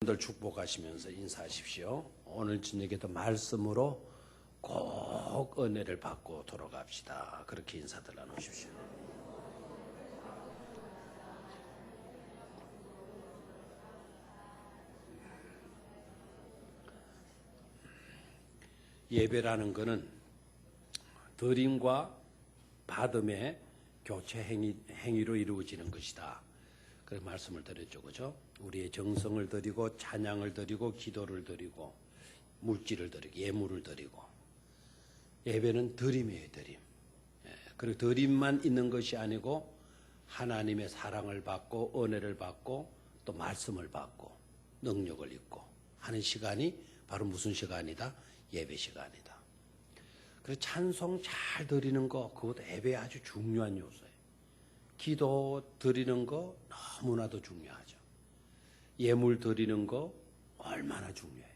여러분들 축복하시면서 인사하십시오. 오늘 저녁에도 말씀으로 꼭 은혜를 받고 돌아갑시다. 그렇게 인사들 나누십시오. 예배라는 것은 드림과 받음의 교체 행위로 이루어지는 것이다. 그런 말씀을 드렸죠, 그죠? 우리의 정성을 드리고 찬양을 드리고 기도를 드리고 물질을 드리고 예물을 드리고 예배는 드림이에요, 드림. 그리고 드림만 있는 것이 아니고 하나님의 사랑을 받고 은혜를 받고 또 말씀을 받고 능력을 입고 하는 시간이 바로 무슨 시간이다? 예배 시간이다. 그래서 찬송 잘 드리는 거 그것도 예배의 아주 중요한 요소예요. 기도 드리는 거 너무나도 중요하죠. 예물 드리는 거 얼마나 중요해요.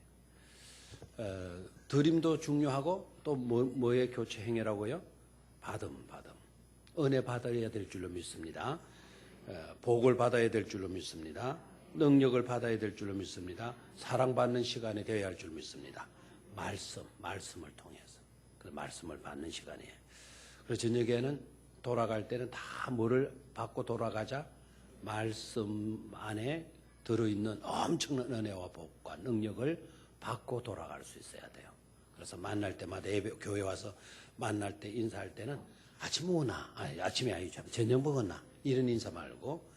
드림도 중요하고 또 뭐의 교체 행위라고요? 받음. 은혜 받아야 될 줄로 믿습니다. 복을 받아야 될 줄로 믿습니다. 능력을 받아야 될 줄로 믿습니다. 사랑받는 시간이 되어야 할 줄 믿습니다. 말씀을 통해서 그 말씀을 받는 시간이에요. 그래서 저녁에는 돌아갈 때는 다 뭐를 받고 돌아가자? 말씀 안에 들어있는 엄청난 은혜와 복과 능력을 받고 돌아갈 수 있어야 돼요. 그래서 만날 때마다 교회 와서 만날 때 인사할 때는 아침 먹었나? 아침이 아니죠. 저녁 먹었나? 이런 인사 말고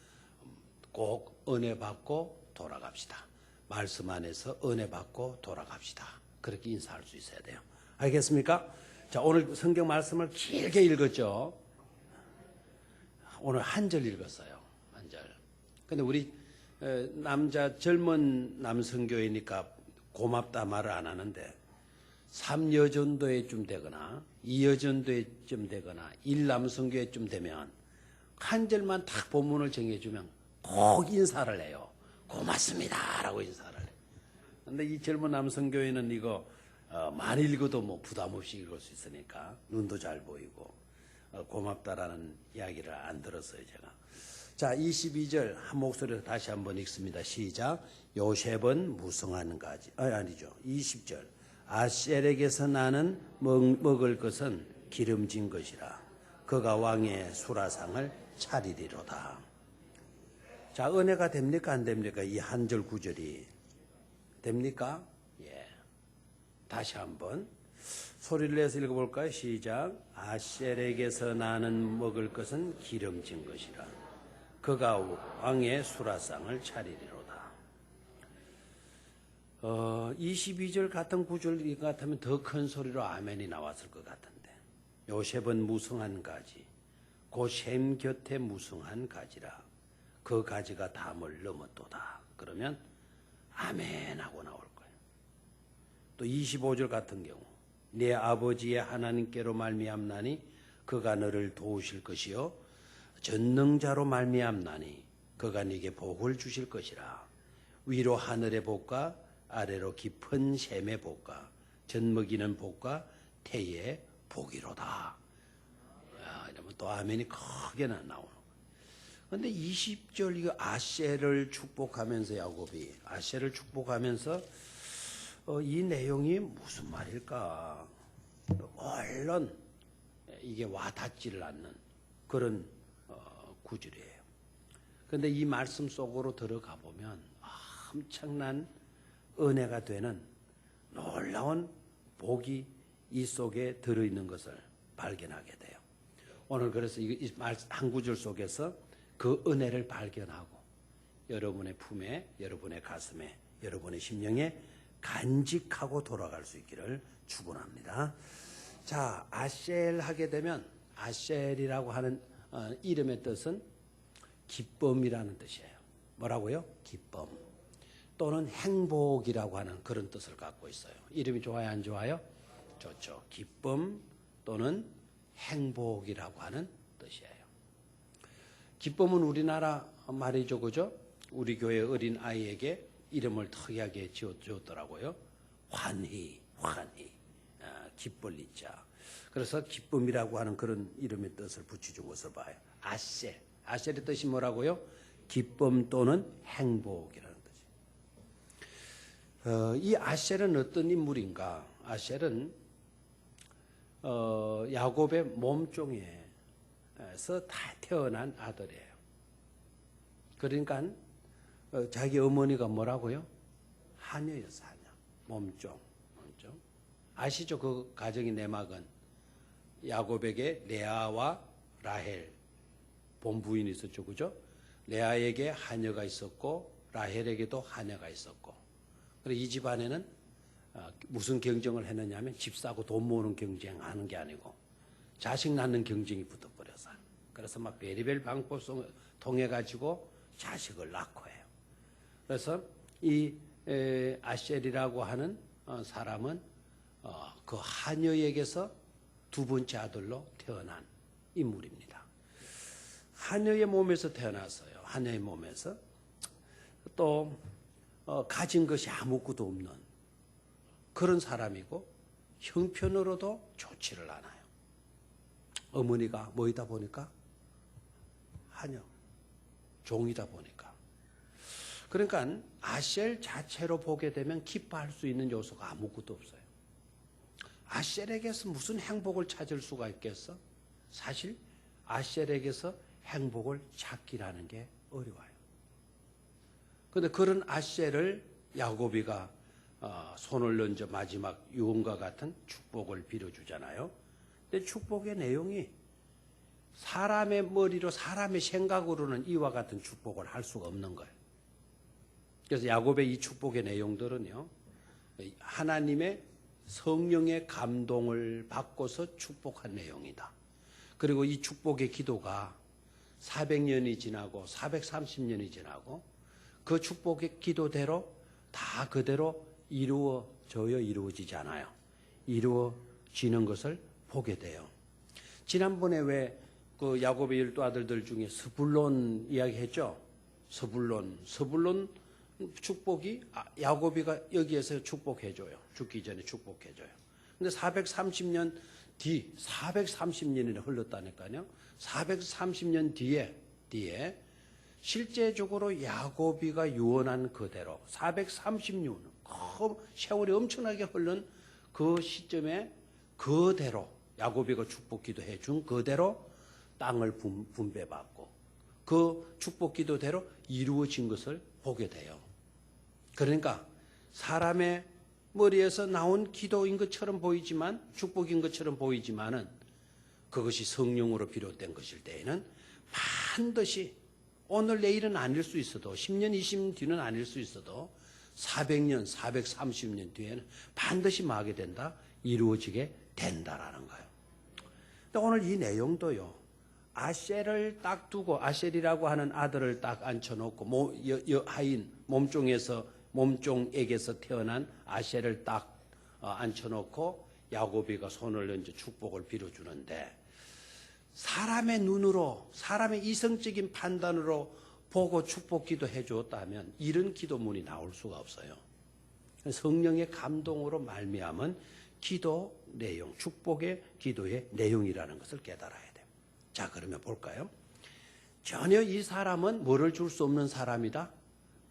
꼭 은혜 받고 돌아갑시다. 말씀 안에서 은혜 받고 돌아갑시다. 그렇게 인사할 수 있어야 돼요. 알겠습니까? 자, 오늘 성경 말씀을 길게 읽었죠. 오늘 한 절 읽었어요. 한 절. 근데 우리 젊은 남성교회니까 고맙다 말을 안 하는데 3여전도회쯤 되거나 2여전도회쯤 되거나 1남성교회쯤 되면 한 절만 딱 본문을 정해주면 꼭 인사를 해요. 고맙습니다 라고 인사를 해요. 근데 이 젊은 남성교회는 이거 많이 읽어도 뭐 부담 없이 읽을 수 있으니까 눈도 잘 보이고 고맙다라는 이야기를 안 들었어요, 제가. 자, 22절 한 목소리로 다시 한번 읽습니다. 시작. 요셉은 무성한 가지. 아니죠. 20절. 아셀에게서 나는 먹을 것은 기름진 것이라. 그가 왕의 수라상을 차리리로다. 자, 은혜가 됩니까? 안 됩니까? 이 한 절 구절이. 됩니까? 예. 다시 한번. 소리를 내서 읽어볼까요? 시작. 아셀에게서 나는 먹을 것은 기름진 것이라. 그가 왕의 수라상을 차리리로다. 22절 같은 구절 같으면 더 큰 소리로 아멘이 나왔을 것 같은데. 요셉은 무성한 가지, 곧 셈 곁에 무성한 가지라. 그 가지가 담을 넘었도다. 그러면 아멘 하고 나올 거예요. 또 25절 같은 경우 내 아버지의 하나님께로 말미암나니 그가 너를 도우실 것이요 전능자로 말미암나니 그가 네게 복을 주실 것이라. 위로 하늘의 복과 아래로 깊은 샘의 복과 젖먹이는 복과 태의 복이로다. 이러면 또 아멘이 크게 나오는 거예요. 그런데 20절 이거 아셀을 축복하면서 야곱이 아셀을 축복하면서 이 내용이 무슨 말일까? 얼른 이게 와닿지를 않는 그런 구절이에요. 그런데 이 말씀 속으로 들어가 보면 엄청난 은혜가 되는 놀라운 복이 이 속에 들어있는 것을 발견하게 돼요. 오늘 그래서 이 한 구절 속에서 그 은혜를 발견하고 여러분의 품에, 여러분의 가슴에, 여러분의 심령에 간직하고 돌아갈 수 있기를 축원합니다. 자, 아셀 하게 되면 아셀이라고 하는 이름의 뜻은 기쁨이라는 뜻이에요. 뭐라고요? 기쁨 또는 행복이라고 하는 그런 뜻을 갖고 있어요. 이름이 좋아요, 안 좋아요? 좋죠. 기쁨 또는 행복이라고 하는 뜻이에요. 기쁨은 우리나라 말이죠, 그죠? 우리 교회 어린 아이에게 이름을 특이하게 지었더라고요. 환희, 기쁠 이자. 그래서 기쁨이라고 하는 그런 이름의 뜻을 붙여준 것을 봐요. 아셀. 아셀의 뜻이 뭐라고요? 기쁨 또는 행복이라는 뜻이에요. 이 아셀은 어떤 인물인가? 아셀은 야곱의 몸종에서 다 태어난 아들이에요. 그러니까 자기 어머니가 뭐라고요? 하녀였어, 하녀. 몸종. 아시죠? 그 가정의 내막은 야곱에게 레아와 라헬 본부인이 있었죠, 그죠? 레아에게 하녀가 있었고 라헬에게도 하녀가 있었고. 그래서 이 집안에는 무슨 경쟁을 했느냐면 집 사고 돈 모으는 경쟁하는 게 아니고 자식 낳는 경쟁이 붙어버려서. 그래서 막 베리벨 방법 통해 가지고 자식을 낳고 해요. 그래서 이 아셀이라고 하는 사람은 그 하녀에게서 두 번째 아들로 태어난 인물입니다. 하녀의 몸에서 태어났어요. 하녀의 몸에서. 또 가진 것이 아무것도 없는 그런 사람이고 형편으로도 좋지를 않아요. 어머니가 뭐이다 보니까 하녀, 종이다 보니까. 그러니까 아셀 자체로 보게 되면 기뻐할 수 있는 요소가 아무것도 없어요. 아셀에게서 무슨 행복을 찾을 수가 있겠어? 사실 아셀에게서 행복을 찾기라는 게 어려워요. 그런데 그런 아셀을 야곱이가 손을 얹어 마지막 유언과 같은 축복을 빌어주잖아요. 근데 축복의 내용이 사람의 머리로 사람의 생각으로는 이와 같은 축복을 할 수가 없는 거예요. 그래서 야곱의 이 축복의 내용들은요, 하나님의 성령의 감동을 받고서 축복한 내용이다. 그리고 이 축복의 기도가 400년이 지나고 430년이 지나고 그 축복의 기도대로 다 그대로 이루어져요, 이루어지지 않아요. 이루어지는 것을 보게 돼요. 지난번에 왜 그 야곱의 12아들들 중에 스불론 이야기했죠? 스불론 축복이 야곱이가 여기에서 축복해줘요. 죽기 전에 축복해줘요. 근데 430년 뒤, 430년이 흘렀다니까요. 430년 뒤에 실제적으로 야곱이가 유언한 그대로 430년, 세월이 엄청나게 흐른 그 시점에 그대로 야곱이가 축복 기도해 준 그대로 땅을 분배받고 그 축복 기도대로 이루어진 것을 보게 돼요. 그러니까 사람의 머리에서 나온 기도인 것처럼 보이지만 축복인 것처럼 보이지만은 그것이 성령으로 비롯된 것일 때에는 반드시 오늘 내일은 아닐 수 있어도 10년 20년 뒤는 아닐 수 있어도 400년 430년 뒤에는 반드시 마게 된다, 이루어지게 된다라는 거예요. 근데 오늘 이 내용도요, 아셀을 딱 두고 아셀이라고 하는 아들을 딱 앉혀놓고 하인 몸종에게서 태어난 아셀을 딱 앉혀놓고 야곱이가 손을 얹어 축복을 빌어주는데 사람의 눈으로 사람의 이성적인 판단으로 보고 축복 기도해 주었다면 이런 기도문이 나올 수가 없어요. 성령의 감동으로 말미암은 기도 내용, 축복의 기도의 내용이라는 것을 깨달아야 돼요. 자, 그러면 볼까요? 전혀 이 사람은 뭐를 줄 수 없는 사람이다?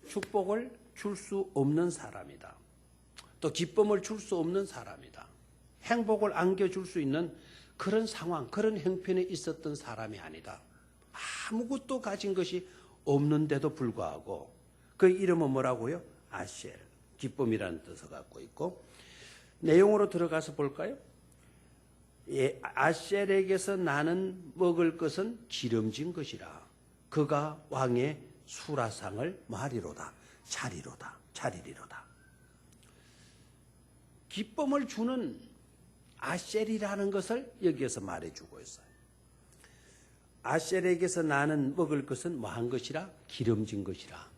축복을 줄 수 없는 사람이다. 또 기쁨을 줄 수 없는 사람이다. 행복을 안겨줄 수 있는 그런 상황, 그런 형편에 있었던 사람이 아니다. 아무것도 가진 것이 없는데도 불구하고 그 이름은 뭐라고요? 아셀, 기쁨이라는 뜻을 갖고 있고, 내용으로 들어가서 볼까요? 아셀에게서 나는 먹을 것은 기름진 것이라 그가 왕의 수라상을 뭐하리로다? 차리리로다. 기쁨을 주는 아셀이라는 것을 여기에서 말해주고 있어요. 아셀에게서 나는 먹을 것은 뭐한 것이라? 기름진 것이라.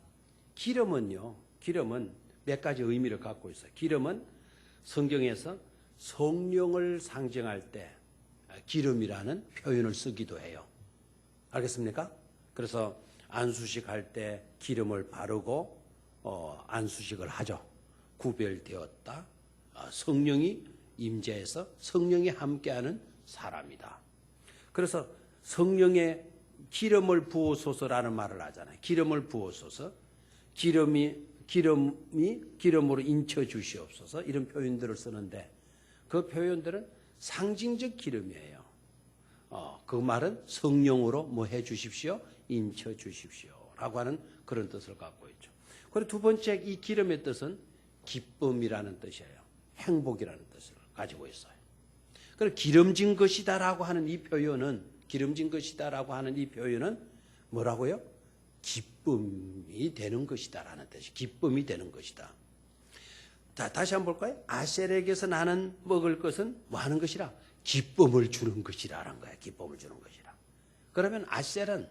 기름은 몇 가지 의미를 갖고 있어요. 기름은 성경에서 성령을 상징할 때 기름이라는 표현을 쓰기도 해요. 알겠습니까? 그래서 안수식 할 때 기름을 바르고 안수식을 하죠. 구별되었다. 성령이 임재해서 성령이 함께하는 사람이다. 그래서 성령의 기름을 부어소서라는 말을 하잖아요. 기름을 부어소서. 기름으로 인쳐 주시옵소서 이런 표현들을 쓰는데 그 표현들은 상징적 기름이에요. 그 말은 성령으로 뭐 해 주십시오? 인쳐 주십시오 라고 하는 그런 뜻을 갖고 있죠. 그리고 두 번째 이 기름의 뜻은 기쁨이라는 뜻이에요. 행복이라는 뜻을 가지고 있어요. 그리고 기름진 것이다라고 하는 이 표현은 뭐라고요? 기쁨이 되는 것이다라는 뜻이 기쁨이 되는 것이다. 자, 다시 한번 볼까요? 아셀에게서 나는 먹을 것은 뭐 하는 것이라? 기쁨을 주는 것이라는 거야. 기쁨을 주는 것이라. 그러면 아셀은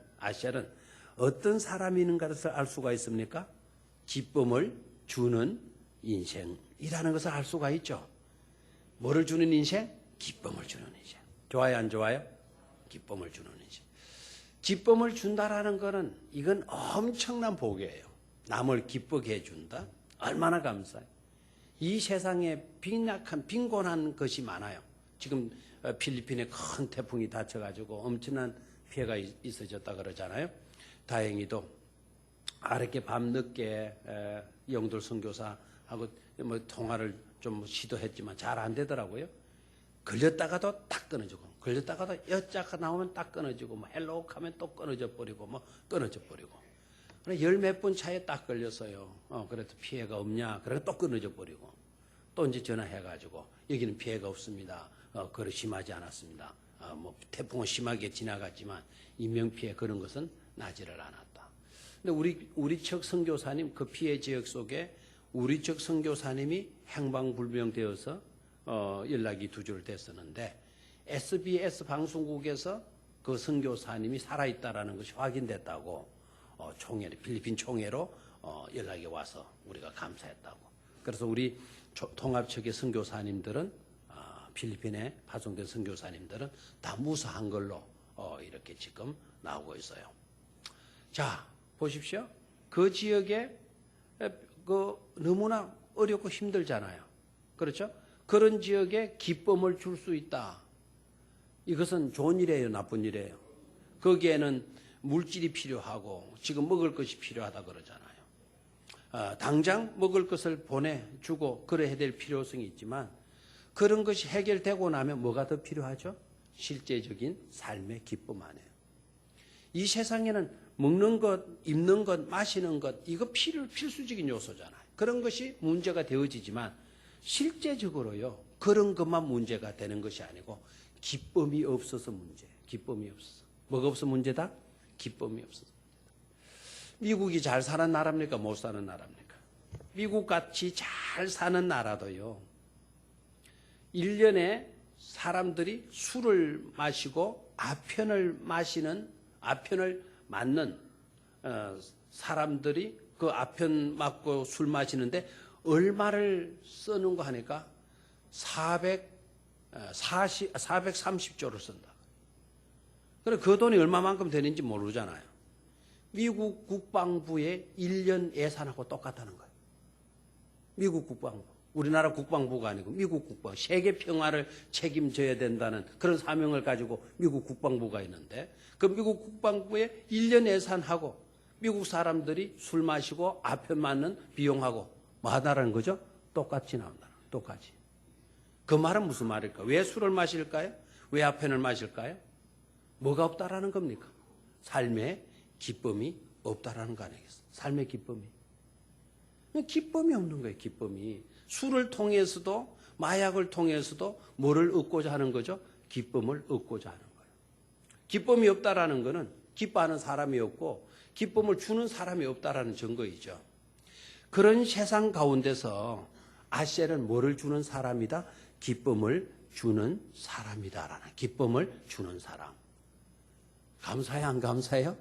어떤 사람이 있는가를 알 수가 있습니까? 기쁨을 주는 인생이라는 것을 알 수가 있죠. 뭐를 주는 인생? 기쁨을 주는 인생. 좋아요, 안 좋아요? 기쁨을 주는 인생. 기쁨을 준다라는 거는 이건 엄청난 복이에요. 남을 기쁘게 해준다? 얼마나 감사해요. 이 세상에 빈곤한 것이 많아요. 지금 필리핀에 큰 태풍이 닥쳐가지고 엄청난 피해가 있어졌다 그러잖아요. 다행히도 아랫게 밤늦게 영돌 선교사하고 뭐 통화를 좀 시도했지만 잘 안 되더라고요. 걸렸다가도 딱 끊어지고, 걸렸다가도 여자가 나오면 딱 끊어지고, 뭐 헬로우 하면 또 끊어져 버리고, 뭐 끊어져 버리고. 열 몇 분 차에 딱 걸렸어요. 그래도 피해가 없냐? 그래 또 끊어져 버리고. 또 이제 전화해가지고 여기는 피해가 없습니다. 그래 심하지 않았습니다. 뭐 태풍은 심하게 지나갔지만 인명 피해 그런 것은 나지를 않았다. 근데 우리 척 선교사님 그 피해 지역 속에 우리 척 선교사님이 행방불명되어서 연락이 두 줄 됐었는데 SBS 방송국에서 그 선교사님이 살아있다라는 것이 확인됐다고 필리핀 총회로 연락이 와서 우리가 감사했다고. 그래서 우리 통합측의 선교사님들은 필리핀에 파송된 선교사님들은 다 무사한 걸로 이렇게 지금 나오고 있어요. 자, 보십시오. 그 지역에 너무나 어렵고 힘들잖아요. 그렇죠? 그런 지역에 기쁨을 줄 수 있다. 이것은 좋은 일이에요, 나쁜 일이에요? 거기에는 물질이 필요하고 지금 먹을 것이 필요하다 그러잖아요. 당장 먹을 것을 보내주고 그래야 될 필요성이 있지만 그런 것이 해결되고 나면 뭐가 더 필요하죠? 실제적인 삶의 기쁨 안에요. 이 세상에는 먹는 것, 입는 것, 마시는 것 이거 필수적인 요소잖아요. 그런 것이 문제가 되어지지만 실제적으로요. 그런 것만 문제가 되는 것이 아니고 기쁨이 없어서 문제예요. 기쁨이 없어서. 뭐가 없어 문제다? 기쁨이 없어서. 미국이 잘 사는 나라입니까? 못 사는 나라입니까? 미국같이 잘 사는 나라도요. 1년에 사람들이 술을 마시고 아편을 맞는 사람들이 그 아편 맞고 술 마시는데 얼마를 쓰는 거 하니까 430조를 쓴다. 그래 그 돈이 얼마만큼 되는지 모르잖아요. 미국 국방부의 1년 예산하고 똑같다는 거예요. 미국 국방부. 우리나라 국방부가 아니고 미국 국방부. 세계 평화를 책임져야 된다는 그런 사명을 가지고 미국 국방부가 있는데 그 미국 국방부의 1년 예산하고 미국 사람들이 술 마시고 아편 맞는 비용하고 뭐 하다라는 거죠? 똑같이 나온다는 거예요. 똑같이. 그 말은 무슨 말일까? 왜 술을 마실까요? 왜 아편을 마실까요? 뭐가 없다라는 겁니까? 삶의 기쁨이 없다라는 거 아니겠어요? 삶의 기쁨이. 기쁨이 없는 거예요. 기쁨이. 술을 통해서도 마약을 통해서도 뭐를 얻고자 하는 거죠? 기쁨을 얻고자 하는 거예요. 기쁨이 없다라는 거는 기뻐하는 사람이 없고 기쁨을 주는 사람이 없다라는 증거이죠. 그런 세상 가운데서 아셀은 뭐를 주는 사람이다? 기쁨을 주는 사람이다라는 기쁨을 주는 사람. 감사해요? 안 감사해요?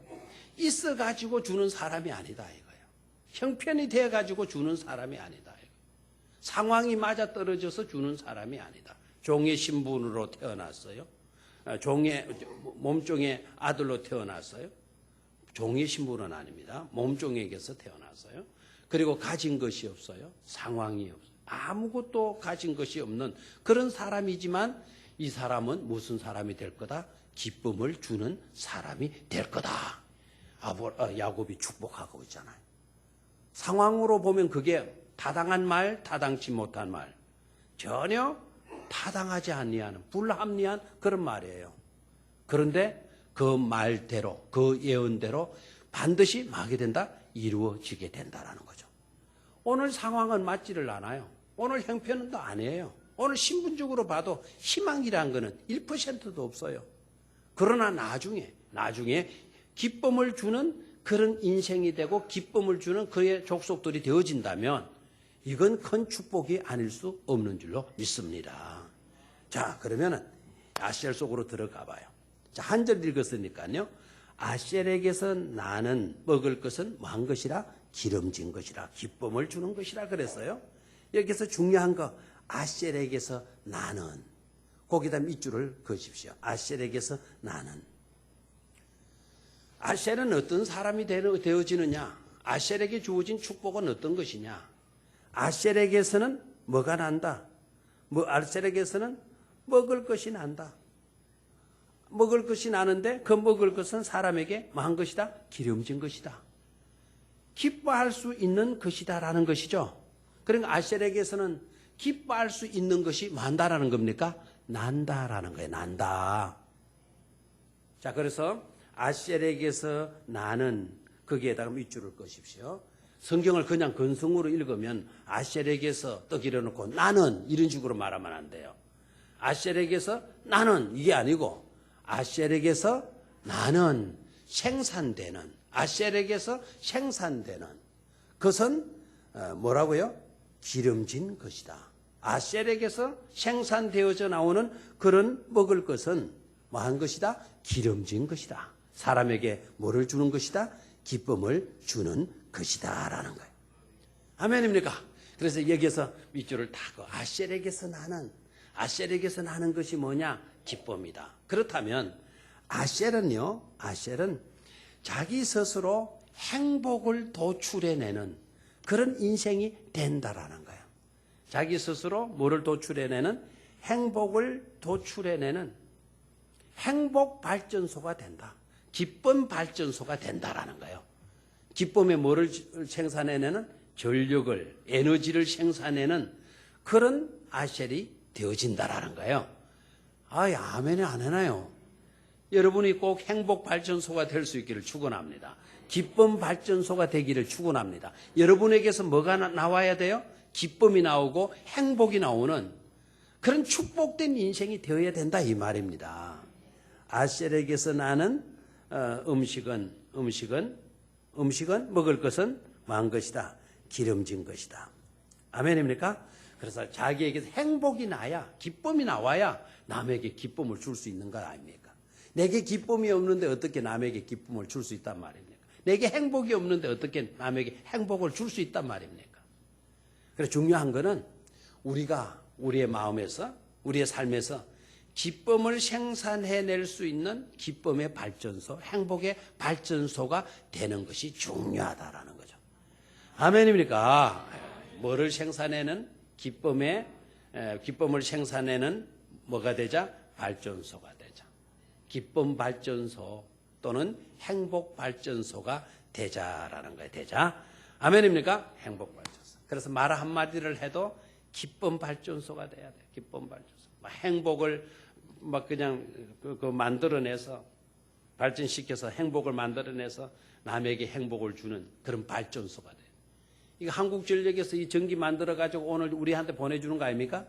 있어가지고 주는 사람이 아니다 이거예요. 형편이 돼가지고 주는 사람이 아니다 이거예요. 상황이 맞아떨어져서 주는 사람이 아니다. 종의 신분으로 태어났어요. 몸종의 아들로 태어났어요. 종의 신분은 아닙니다. 몸종에게서 태어났어요. 그리고 가진 것이 없어요. 상황이 없어요. 아무것도 가진 것이 없는 그런 사람이지만 이 사람은 무슨 사람이 될 거다? 기쁨을 주는 사람이 될 거다. 야곱이 축복하고 있잖아요. 상황으로 보면 그게 타당한 말, 타당치 못한 말, 전혀 타당하지 아니하는 불합리한 그런 말이에요. 그런데 그 말대로, 그 예언대로 반드시 마게 된다, 이루어지게 된다라는 거죠. 오늘 상황은 맞지를 않아요. 오늘 형편은 아니에요. 오늘 신분적으로 봐도 희망이라는 거는 1%도 없어요. 그러나 나중에 기쁨을 주는 그런 인생이 되고 기쁨을 주는 그의 족속들이 되어진다면 이건 큰 축복이 아닐 수 없는 줄로 믿습니다. 자, 그러면은 아셀 속으로 들어가 봐요. 자, 한 절 읽었으니까요. 아셀에게서 나는 먹을 것은 뭐한 것이라? 기름진 것이라, 기쁨을 주는 것이라 그랬어요. 여기서 중요한 거, 아셀에게서 나는, 거기다 밑줄을 그으십시오. 아셀에게서 나는. 아셀은 어떤 사람이 되어지느냐? 아셀에게 주어진 축복은 어떤 것이냐? 아셀에게서는 뭐가 난다? 아셀에게서는 먹을 것이 난다. 먹을 것이 나는데 그 먹을 것은 사람에게 뭐한 것이다? 기름진 것이다. 기뻐할 수 있는 것이다라는 것이죠. 그러니까 아셀에게서는 기뻐할 수 있는 것이 많다라는 겁니까? 난다라는 거예요. 난다. 자, 그래서 아셀에게서 나는, 거기에다가 밑줄을 그으십시오. 성경을 그냥 건성으로 읽으면 아셀에게서 떡 일어놓고 나는 이런 식으로 말하면 안 돼요. 아셀에게서 나는 이게 아니고 아셀에게서 나는 생산되는, 아셀에게서 생산되는 것은 뭐라고요? 기름진 것이다. 아셀에게서 생산되어져 나오는 그런 먹을 것은 뭐한 것이다? 기름진 것이다. 사람에게 뭐를 주는 것이다? 기쁨을 주는 것이다 라는 거예요. 아멘입니까? 그래서 여기서 밑줄을 타고 아셀에게서 나는 것이 뭐냐? 기쁨이다. 그렇다면 아셀은 자기 스스로 행복을 도출해내는 그런 인생이 된다라는 거예요. 자기 스스로 뭐를 도출해내는? 행복을 도출해내는 행복 발전소가 된다. 기쁨 발전소가 된다라는 거예요. 기쁨에 뭐를 생산해내는? 전력을, 에너지를 생산해내는 그런 아셀이 되어진다라는 거예요. 아멘이 안 해나요? 여러분이 꼭 행복 발전소가 될 수 있기를 축원합니다. 기쁨 발전소가 되기를 축원합니다. 여러분에게서 뭐가 나와야 돼요? 기쁨이 나오고 행복이 나오는 그런 축복된 인생이 되어야 된다 이 말입니다. 아셀에게서 나는 음식은 먹을 것은 뭐한 것이다? 기름진 것이다. 아멘입니까? 그래서 자기에게서 행복이 나야, 기쁨이 나와야 남에게 기쁨을 줄 수 있는 것 아닙니까? 내게 기쁨이 없는데 어떻게 남에게 기쁨을 줄 수 있단 말입니까? 내게 행복이 없는데 어떻게 남에게 행복을 줄 수 있단 말입니까? 그래서 중요한 거는 우리가 우리의 마음에서, 우리의 삶에서 기쁨을 생산해낼 수 있는 기쁨의 발전소, 행복의 발전소가 되는 것이 중요하다라는 거죠. 아멘입니까? 뭐를 생산해내는? 기쁨을 생산해내는 뭐가 되자? 발전소가 되자. 기쁨 발전소 또는 행복 발전소가 되자라는 거예요. 되자. 아멘입니까? 행복 발전소. 그래서 말 한마디를 해도 기쁨 발전소가 돼야 돼. 기쁨 발전소. 행복을 그냥 만들어내서 발전시켜서 행복을 만들어내서 남에게 행복을 주는 그런 발전소가 돼. 이거 한국전력에서 이 전기 만들어가지고 오늘 우리한테 보내주는 거 아닙니까?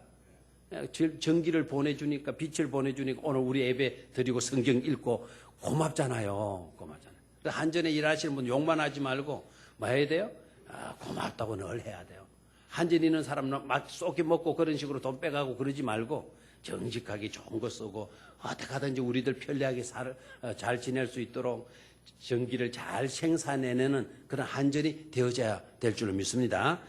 전기를 보내주니까, 빛을 보내주니까 오늘 우리 예배 드리고 성경 읽고 고맙잖아요. 고맙잖아요. 한전에 일하시는 분 욕만 하지 말고 뭐 해야 돼요? 고맙다고 늘 해야 돼요. 한전 있는 사람은 막 쏘게 먹고 그런 식으로 돈 빼가고 그러지 말고 정직하게 좋은 거 쓰고 어떻게 하든지 우리들 편리하게 잘 지낼 수 있도록 전기를 잘 생산해내는 그런 한전이 되어져야 될 줄로 믿습니다.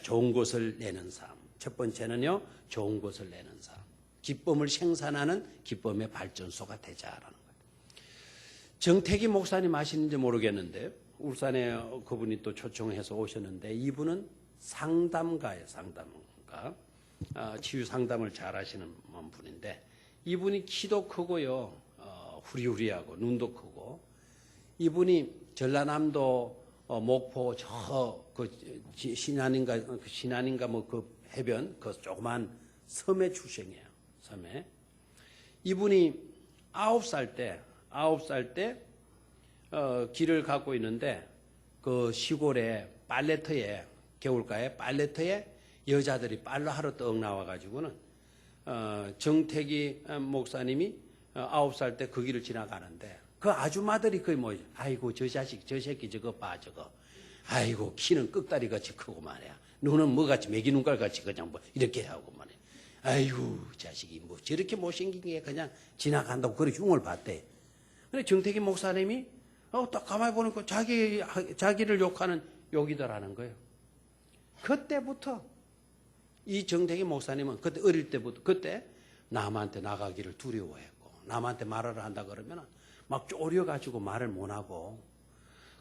좋은 것을 내는 삶. 첫 번째는요, 좋은 것을 내는 삶. 기쁨을 생산하는 기쁨의 발전소가 되자라는 거예요. 정태기 목사님 아시는지 모르겠는데 울산에 그분이 또 초청해서 오셨는데 이분은 상담가예요. 상담가. 치유 상담을 잘 하시는 분인데 이분이 키도 크고요. 후리후리하고 눈도 크고 이분이 전라남도 목포 신안인가 뭐 그 해변 그 조그만 섬에 출생이에요. 섬에. 이분이 9살 때 길을 가고 있는데 그 시골에 빨래터에 겨울가에 빨래터에 여자들이 빨래 하러 떡 나와가지고는 정택이 목사님이 9살 때 그 길을 지나가는데 그 아줌마들이 거의 뭐 아이고 저 자식 저 새끼 저거 봐 저거 아이고 키는 꺽다리 같이 크고 말이야 눈은 뭐같이 매기 눈깔 같이 그냥 뭐 이렇게 하고 말이야 아이고 자식이 뭐 저렇게 못생긴 게 그냥 지나간다고 그렇게 흉을 봤대. 근데 정택이 목사님이 딱 가만히 보니까 자기를 욕하는 욕이더라는 거예요. 그때부터 이 정택이 목사님은 그때 어릴 때부터 그때 남한테 나가기를 두려워했고 남한테 말을 한다 그러면 막 쪼려가지고 말을 못하고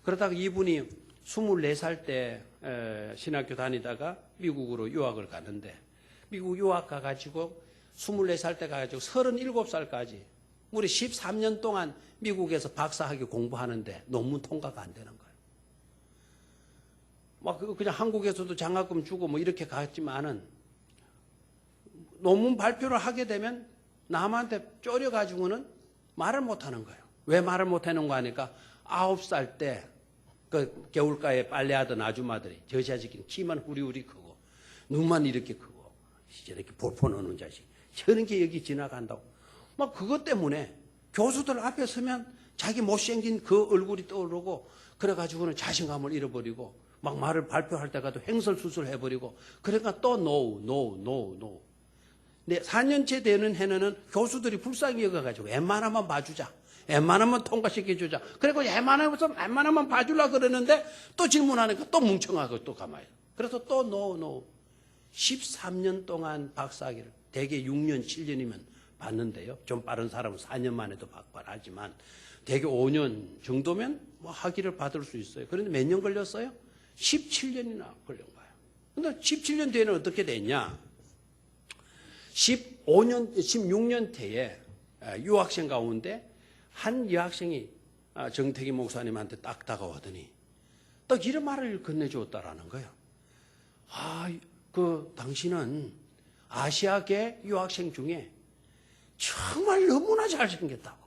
그러다가 이분이 24살 때 신학교 다니다가 미국으로 유학을 가는데 미국 유학 가가지고 24살 때 가가지고 37살까지 우리 13년 동안 미국에서 박사학위 공부하는데 논문 통과가 안 되는 거예요. 막 그냥 한국에서도 장학금 주고 뭐 이렇게 갔지만은 논문 발표를 하게 되면 남한테 쪼려가지고는 말을 못 하는 거예요. 왜 말을 못 하는 거 하니까 9살 때 그 겨울가에 빨래하던 아줌마들이 저 자식이 키만 후리후리 크고 눈만 이렇게 크고 이렇게 볼폰 오는 자식 저런 게 여기 지나간다고 막 그것 때문에 교수들 앞에 서면 자기 못생긴 그 얼굴이 떠오르고 그래가지고는 자신감을 잃어버리고 막 말을 발표할 때 가도 횡설수설 해버리고 그러니까 또 노. 근데 4년째 되는 해는 교수들이 불쌍히 여겨가지고 웬만하면 봐주자. 웬만하면 통과시켜주자. 그리고 웬만하면 봐주려고 그러는데 또 질문하니까 또 뭉청하고 또 가만히. 그래서 또 노. 13년 동안 박사학위를 대개 6년, 7년이면 받는데요. 좀 빠른 사람은 4년 만에도 박발하지만 대개 5년 정도면 뭐 학위를 받을 수 있어요. 그런데 몇 년 걸렸어요? 17년이나 걸린 거예요. 근데 17년 뒤에는 어떻게 됐냐? 16년 뒤에 유학생 가운데 한 여학생이 정택이 목사님한테 딱 다가오더니 딱 이런 말을 건네주었다라는 거예요. 당신은 아시아계 유학생 중에 정말 너무나 잘생겼다고.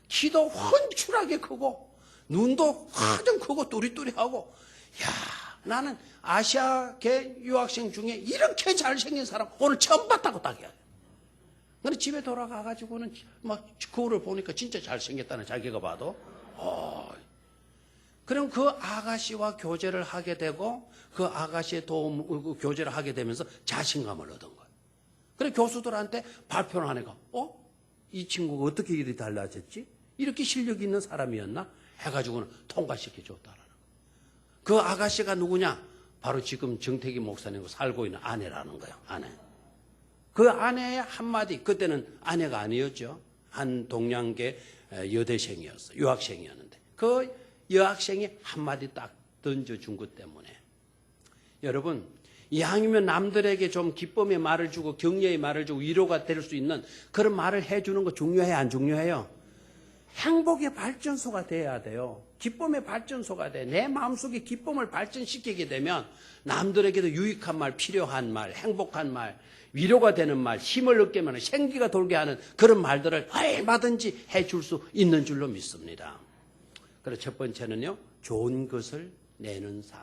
키도 훤출하게 크고 눈도 화좀 크고 뚜리뚜리하고 나는 아시아계 유학생 중에 이렇게 잘생긴 사람 오늘 처음 봤다고 딱 해요. 근데 집에 돌아가가지고는 막 거울을 보니까 진짜 잘생겼다는 자기가 봐도. 그럼 그 아가씨와 교제를 하게 되고 그 아가씨의 도움, 교제를 하게 되면서 자신감을 얻은 거예요. 그래 교수들한테 발표를 하니까 이 친구가 어떻게 이리 달라졌지? 이렇게 실력이 있는 사람이었나? 해가지고는 통과시켜 줬다라는 거예요. 그 아가씨가 누구냐? 바로 지금 정택이 목사님과 살고 있는 아내라는 거예요. 아내. 그 아내의 한마디, 그때는 아내가 아니었죠. 한 동양계 여대생이었어. 유학생이었는데. 그 여학생이 한마디 딱 던져준 것 때문에. 여러분, 이왕이면 남들에게 좀 기쁨의 말을 주고 격려의 말을 주고 위로가 될 수 있는 그런 말을 해주는 거 중요해요? 안 중요해요? 행복의 발전소가 돼야 돼요. 기쁨의 발전소가 돼. 내 마음속에 기쁨을 발전시키게 되면 남들에게도 유익한 말, 필요한 말, 행복한 말, 위로가 되는 말, 힘을 얻게 하는 생기가 돌게 하는 그런 말들을 얼마든지 해줄 수 있는 줄로 믿습니다. 그래서 첫 번째는요. 좋은 것을 내는 삶.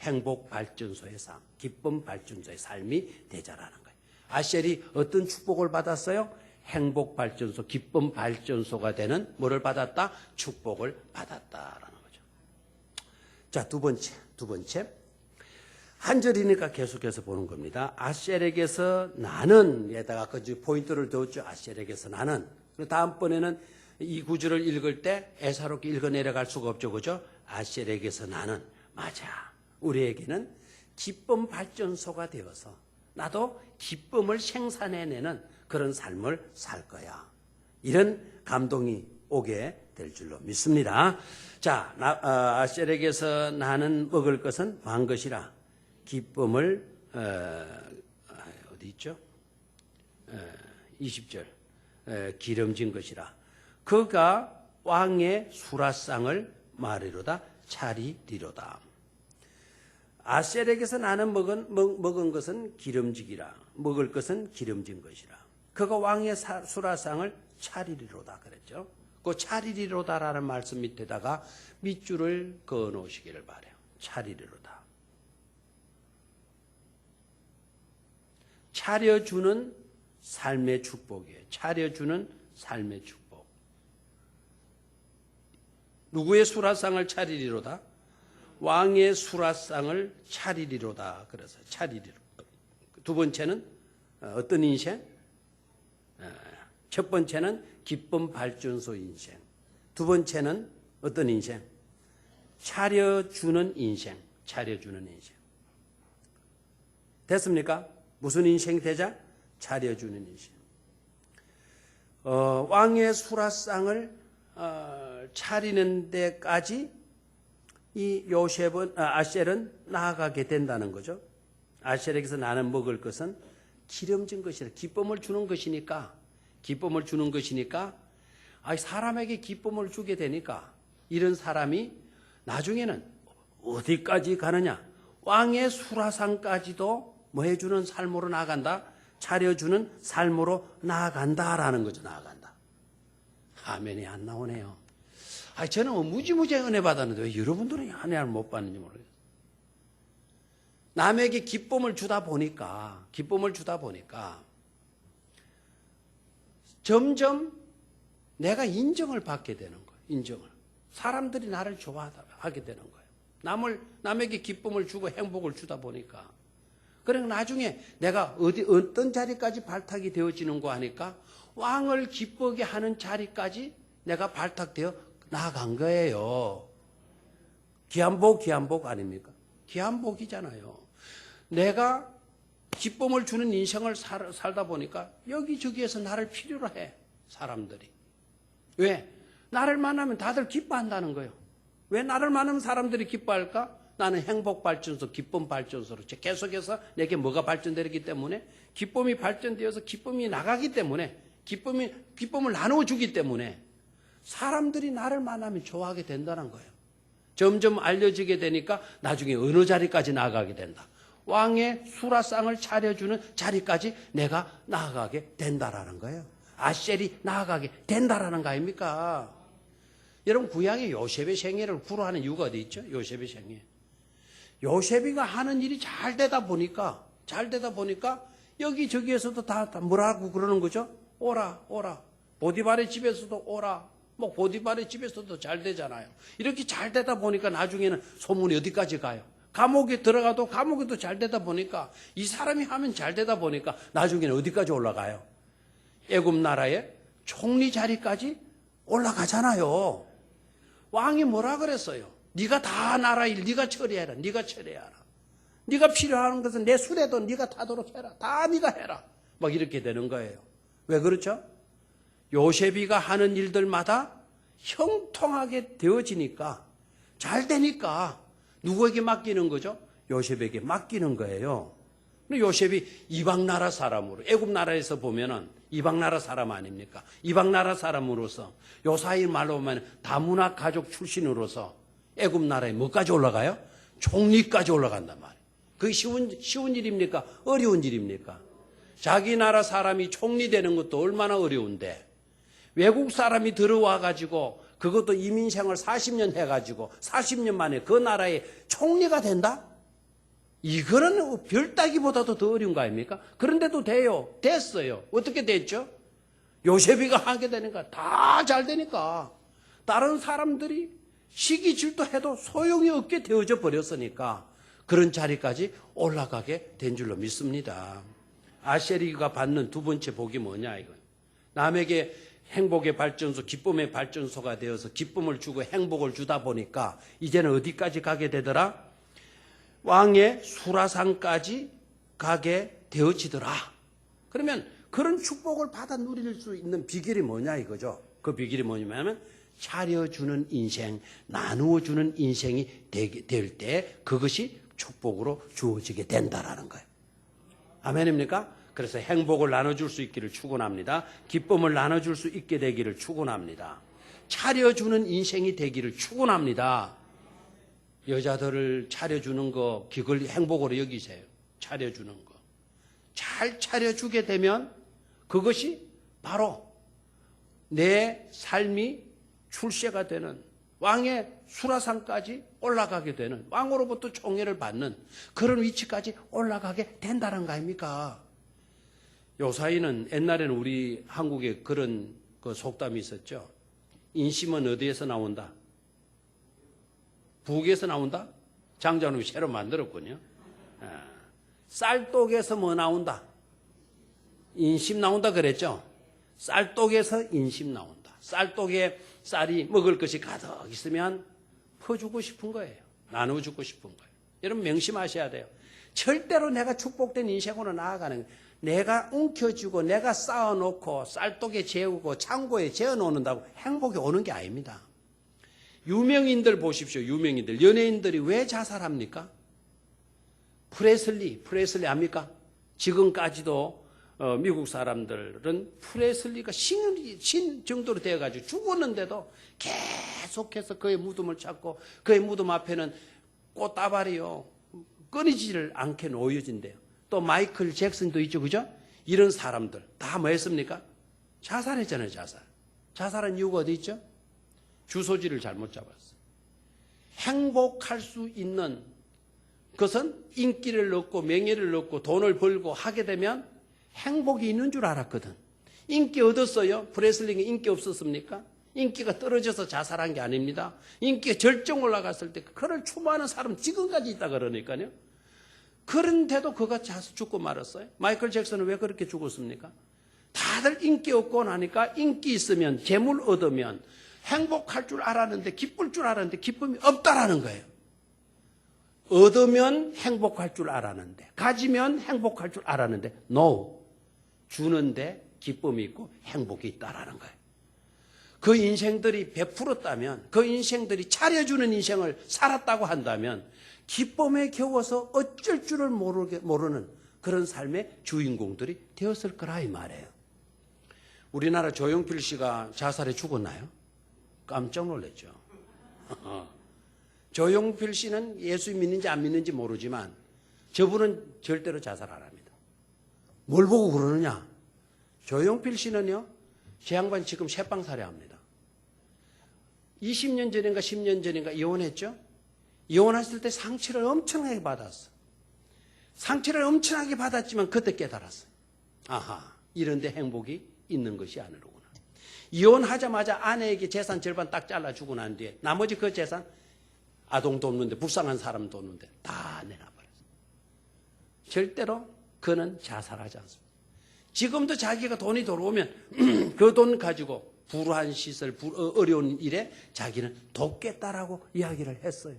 행복 발전소의 삶. 기쁨 발전소의 삶이 되자라는 거예요. 아셀이 어떤 축복을 받았어요? 행복 발전소, 기쁨 발전소가 되는 뭐를 받았다? 축복을 받았다라는 거죠. 자, 두 번째. 한 절이니까 계속해서 보는 겁니다. 아셀에게서 나는 에다가 그 포인트를 뒀죠. 아셀에게서 나는. 다음번에는 이 구절을 읽을 때 애사롭게 읽어 내려갈 수가 없죠. 그죠? 아셀에게서 나는. 맞아. 우리에게는 기쁨 발전소가 되어서 나도 기쁨을 생산해내는 그런 삶을 살 거야. 이런 감동이 오게 될 줄로 믿습니다. 자, 아셀에게서 나는 먹을 것은 망 것이라. 기쁨을 어디 있죠? 20절 기름진 것이라. 그가 왕의 수라상을 말이로다 차리리로다. 아셀에게서 나는 먹은 것은 기름지기라. 먹을 것은 기름진 것이라. 그가 왕의 수라상을 차리리로다 그랬죠. 그 차리리로다라는 말씀 밑에다가 밑줄을 그어 놓으시기를 바라요. 차리리로다. 차려주는 삶의 축복이에요. 차려주는 삶의 축복. 누구의 수라상을 차리리로다? 왕의 수라상을 차리리로다. 그래서 차리리로. 두 번째는 어떤 인생? 첫 번째는 기쁨 발전소 인생. 두 번째는 어떤 인생? 차려주는 인생. 차려주는 인생. 됐습니까? 무슨 인생 되자? 차려주는 인생. 왕의 수라상을 차리는 데까지 이 아셀은 나아가게 된다는 거죠. 아셀에게서 나는 먹을 것은 기름진 것이라. 기쁨을 주는 것이니까, 기쁨을 주는 것이니까, 사람에게 기쁨을 주게 되니까 이런 사람이 나중에는 어디까지 가느냐? 왕의 수라상까지도 뭐 해주는 삶으로 나아간다? 차려주는 삶으로 나아간다라는 거죠. 나아간다. 아멘이 안 나오네요. 저는 무지무지 은혜 받았는데 왜 여러분들은 은혜를 못 받는지 모르겠어요. 남에게 기쁨을 주다 보니까 점점 내가 인정을 받게 되는 거예요. 인정을. 사람들이 나를 좋아하게 되는 거예요. 남에게 기쁨을 주고 행복을 주다 보니까. 그러니까 나중에 내가 어떤 자리까지 발탁이 되어지는 거 하니까 왕을 기쁘게 하는 자리까지 내가 발탁되어 나아간 거예요. 기한복 아닙니까? 기한복이잖아요. 내가 기쁨을 주는 인생을 살다 보니까 여기저기에서 나를 필요로 해. 사람들이. 왜? 나를 만나면 다들 기뻐한다는 거예요. 왜 나를 만나면 사람들이 기뻐할까? 나는 행복 발전소, 기쁨 발전소로 계속해서 내게 뭐가 발전되기 때문에 기쁨이 발전되어서 기쁨이 나가기 때문에 기쁨을 나눠주기 때문에 사람들이 나를 만나면 좋아하게 된다는 거예요. 점점 알려지게 되니까 나중에 어느 자리까지 나아가게 된다. 왕의 수라상을 차려주는 자리까지 내가 나아가게 된다라는 거예요. 아셀이 나아가게 된다라는 거 아닙니까? 여러분 구약의 요셉의 생애를 구로하는 이유가 어디 있죠? 요셉의 생애. 요셉이가 하는 일이 잘 되다 보니까 여기저기에서도 다 뭐라고 그러는 거죠? 오라. 보디발의 집에서도 오라. 보디발의 집에서도 잘 되잖아요. 이렇게 잘 되다 보니까 나중에는 소문이 어디까지 가요? 감옥에 들어가도 감옥에도 잘 되다 보니까 이 사람이 하면 잘 되다 보니까 나중에는 어디까지 올라가요? 애굽 나라의 총리 자리까지 올라가잖아요. 왕이 뭐라 그랬어요? 네가 다 나라 일 네가 처리해라. 네가 필요한 것은 내 수레도 네가 타도록 해라. 다 네가 해라. 이렇게 되는 거예요. 왜 그렇죠? 요셉이가 하는 일들마다 형통하게 되어지니까 잘 되니까 누구에게 맡기는 거죠? 요셉에게 맡기는 거예요. 근데 요셉이 이방 나라 사람으로 애굽 나라에서 보면은 이방 나라 사람 아닙니까? 이방 나라 사람으로서 요사이 말로 보면 다문화 가족 출신으로서 애굽 나라에 뭐까지 올라가요? 총리까지 올라간단 말이에요. 그게 쉬운 일입니까? 어려운 일입니까? 자기 나라 사람이 총리 되는 것도 얼마나 어려운데 외국 사람이 들어와 가지고 그것도 이민생활 40년 해가지고 40년 만에 그 나라의 총리가 된다? 이거는 별 따기보다도 더 어려운 거 아닙니까? 그런데도 돼요. 됐어요. 어떻게 됐죠? 요셉이가 하게 되니까 다 잘 되니까 다른 사람들이 시기 질투해도 소용이 없게 되어져 버렸으니까 그런 자리까지 올라가게 된 줄로 믿습니다. 아셀이가 받는 두 번째 복이 뭐냐 이거. 남에게 행복의 발전소, 기쁨의 발전소가 되어서 기쁨을 주고 행복을 주다 보니까 이제는 어디까지 가게 되더라? 왕의 수라상까지 가게 되어지더라. 그러면 그런 축복을 받아 누릴 수 있는 비결이 뭐냐 이거죠. 그 비결이 뭐냐면 차려주는 인생, 나누어주는 인생이 될 때 그것이 축복으로 주어지게 된다라는 거예요. 아멘입니까? 그래서 행복을 나눠줄 수 있기를 축원합니다. 기쁨을 나눠줄 수 있게 되기를 축원합니다. 차려주는 인생이 되기를 축원합니다. 여자들을 차려주는 거 그걸 행복으로 여기세요. 차려주는 거. 잘 차려주게 되면 그것이 바로 내 삶이 출세가 되는 왕의 수라상까지 올라가게 되는 왕으로부터 총애를 받는 그런 위치까지 올라가게 된다는 거 아닙니까? 요사이는 옛날에는 우리 한국에 그런 그 속담이 있었죠. 인심은 어디에서 나온다? 북에서 나온다? 장자놈이 새로 만들었군요. 쌀독에서 뭐 나온다? 인심 나온다 그랬죠. 쌀독에서 인심 나온다. 쌀독에 쌀이 먹을 것이 가득 있으면 퍼주고 싶은 거예요. 나눠주고 싶은 거예요. 여러분 명심하셔야 돼요. 절대로 내가 축복된 인생으로 나아가는 거예요. 내가 움켜쥐고 내가 쌓아놓고 쌀독에 재우고 창고에 재워놓는다고 행복이 오는 게 아닙니다. 유명인들 보십시오. 유명인들. 연예인들이 왜 자살합니까? 프레슬리 압니까? 지금까지도 미국 사람들은 프레슬리가 신 정도로 되어가지고 죽었는데도 계속해서 그의 무덤을 찾고 그의 무덤 앞에는 꽃다발이요 끊이지를 않게 놓여진대요. 또 마이클 잭슨도 있죠, 그죠? 이런 사람들 다 뭐 했습니까? 자살했잖아요, 자살. 자살한 이유가 어디 있죠? 주소지를 잘못 잡았어요. 행복할 수 있는 것은 인기를 얻고 명예를 얻고 돈을 벌고 하게 되면 행복이 있는 줄 알았거든. 인기 얻었어요? 프레슬링이 인기 없었습니까? 인기가 떨어져서 자살한 게 아닙니다. 인기가 절정 올라갔을 때 그를 추모하는 사람 지금까지 있다 그러니까요. 그런데도 그가 죽고 말았어요. 마이클 잭슨은 왜 그렇게 죽었습니까? 다들 인기 얻고 나니까 인기 있으면 재물 얻으면 행복할 줄 알았는데 기쁠 줄 알았는데 기쁨이 없다라는 거예요. 얻으면 행복할 줄 알았는데 가지면 행복할 줄 알았는데 no. 주는데 기쁨이 있고 행복이 있다라는 거예요. 그 인생들이 베풀었다면 그 인생들이 차려주는 인생을 살았다고 한다면 기쁨에 겨워서 어쩔 줄을 모르는 그런 삶의 주인공들이 되었을 거라 이 말이에요. 우리나라 조용필 씨가 자살해 죽었나요? 깜짝 놀랐죠. 조용필 씨는 예수 믿는지 안 믿는지 모르지만 저분은 절대로 자살 안 합니다. 뭘 보고 그러느냐? 조용필 씨는요, 제 양반 지금 새빵살이 합니다. 20년 전인가 10년 전인가 이혼했죠? 이혼했을 때 상처를 엄청나게 받았어. 상처를 엄청나게 받았지만 그때 깨달았어요. 아하, 이런데 행복이 있는 것이 아니로구나. 이혼하자마자 아내에게 재산 절반 딱 잘라주고 난 뒤에 나머지 그 재산 아동도 없는데 불쌍한 사람도 없는데 다 내놔버렸어요. 절대로 그는 자살하지 않습니다. 지금도 자기가 돈이 들어오면 그 돈 가지고 불우한 시설, 어려운 일에 자기는 돕겠다라고 이야기를 했어요.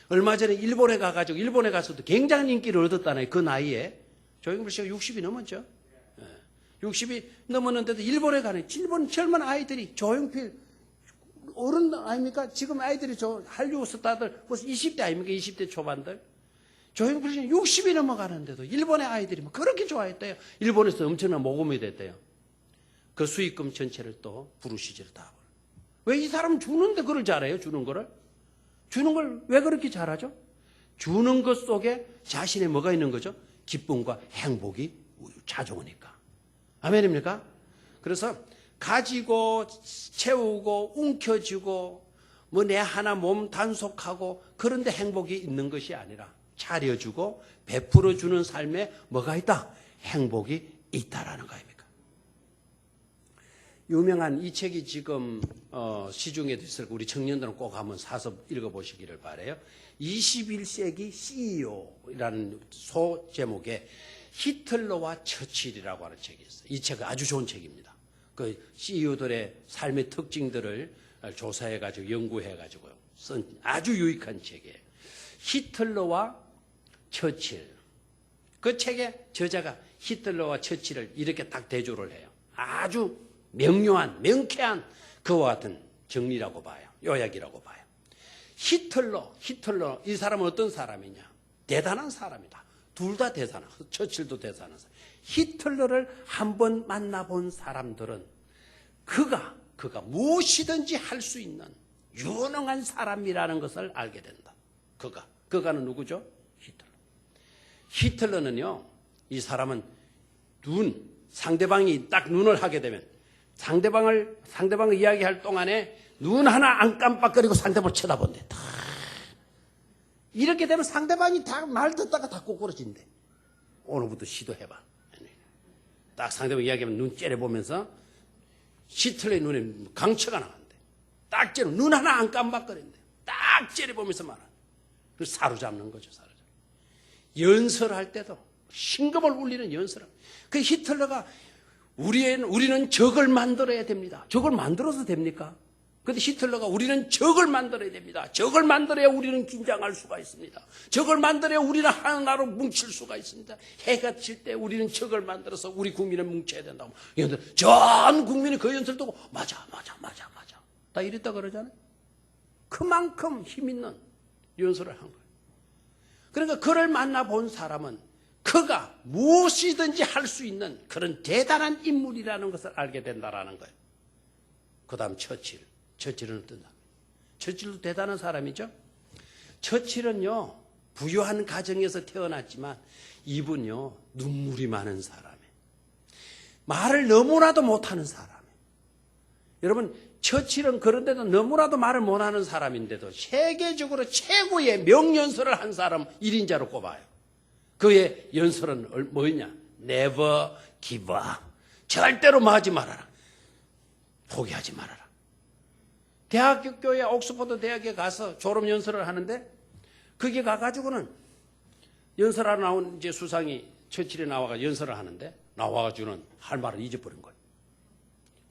얼마 전에 일본에 가가지고 일본에 가서도 굉장한 인기를 얻었다네요. 그 나이에. 조용필 씨가 60이 넘었죠. 60이 넘었는데도 일본에 가는 일본 젊은 아이들이 조용필 어른 아닙니까? 지금 아이들이 한류 스타들 무슨 20대 아닙니까? 20대 초반들. 조용필 씨는 60이 넘어가는데도 일본의 아이들이 뭐 그렇게 좋아했대요. 일본에서 엄청난 모금이 됐대요. 그 수익금 전체를 또 부르시지를 다 하고. 왜 이 사람은 주는데 그걸 잘해요? 주는 거를? 주는 걸 왜 그렇게 잘하죠? 주는 것 속에 자신의 뭐가 있는 거죠? 기쁨과 행복이 찾아오니까. 아멘입니까? 그래서 가지고 채우고 움켜쥐고 뭐 내 하나 몸 단속하고 그런데 행복이 있는 것이 아니라 차려주고 베풀어주는 삶에 뭐가 있다? 행복이 있다라는 거 아닙니까? 유명한 이 책이 지금 시중에도 있을 우리 청년들은 꼭 한번 사서 읽어보시기를 바라요. 21세기 CEO라는 소제목의 히틀러와 처칠이라고 하는 책이 있어요. 이 책은 아주 좋은 책입니다. 그 CEO들의 삶의 특징들을 조사해가지고 연구해가지고 쓴 아주 유익한 책이에요. 히틀러와 처칠. 그 책의 저자가 히틀러와 처칠을 이렇게 딱 대조를 해요. 아주 명료한, 명쾌한 그와 같은 정리라고 봐요. 요약이라고 봐요. 히틀러, 이 사람은 어떤 사람이냐? 대단한 사람이다. 둘 다 대단한, 처칠도 대단한 사람. 히틀러를 한번 만나본 사람들은 그가 무엇이든지 할 수 있는 유능한 사람이라는 것을 알게 된다. 그가는 누구죠? 히틀러. 히틀러는요, 이 사람은 상대방이 딱 눈을 하게 되면 상대방을 이야기할 동안에 눈 하나 안 깜빡거리고 상대방을 쳐다본대. 이렇게 되면 상대방이 다 말 듣다가 다 꼬꾸러진대. 오늘부터 시도해봐. 딱 상대방 이야기하면 눈 째려보면서 히틀러의 눈에 강처가 나간대. 딱 째려 눈 하나 안 깜빡거린대. 딱 째려보면서 말하는. 그래서 사로잡는 거죠. 연설할 때도 신금을 울리는 연설을. 그 히틀러가 우리는 적을 만들어야 됩니다. 적을 만들어서 됩니까? 그런데 히틀러가 우리는 적을 만들어야 됩니다. 적을 만들어야 우리는 긴장할 수가 있습니다. 적을 만들어야 우리는 하나로 뭉칠 수가 있습니다. 해가 질 때 우리는 적을 만들어서 우리 국민을 뭉쳐야 된다고. 전 국민이 그 연설 듣고 맞아. 다 이랬다 그러잖아요. 그만큼 힘있는 연설을 한 거예요. 그러니까 그를 만나본 사람은 그가 무엇이든지 할 수 있는 그런 대단한 인물이라는 것을 알게 된다라는 거예요. 그 다음 처칠은 어떤 사람? 처칠도 대단한 사람이죠. 처칠은요, 부유한 가정에서 태어났지만 이분요, 눈물이 많은 사람이에요. 말을 너무나도 못하는 사람이에요. 여러분, 처칠은 그런데도 너무나도 말을 못하는 사람인데도 세계적으로 최고의 명연설을 한 사람 1인자로 꼽아요. 그의 연설은 뭐였냐? Never give up. 절대로 하지 말아라. 포기하지 말아라. 대학교에 옥스퍼드 대학에 가서 졸업 연설을 하는데 거기 가가지고는 연설하러 나온 이제 수상이 처칠에 나와가 연설을 하는데 나와가지고는 할 말을 잊어버린 거예요.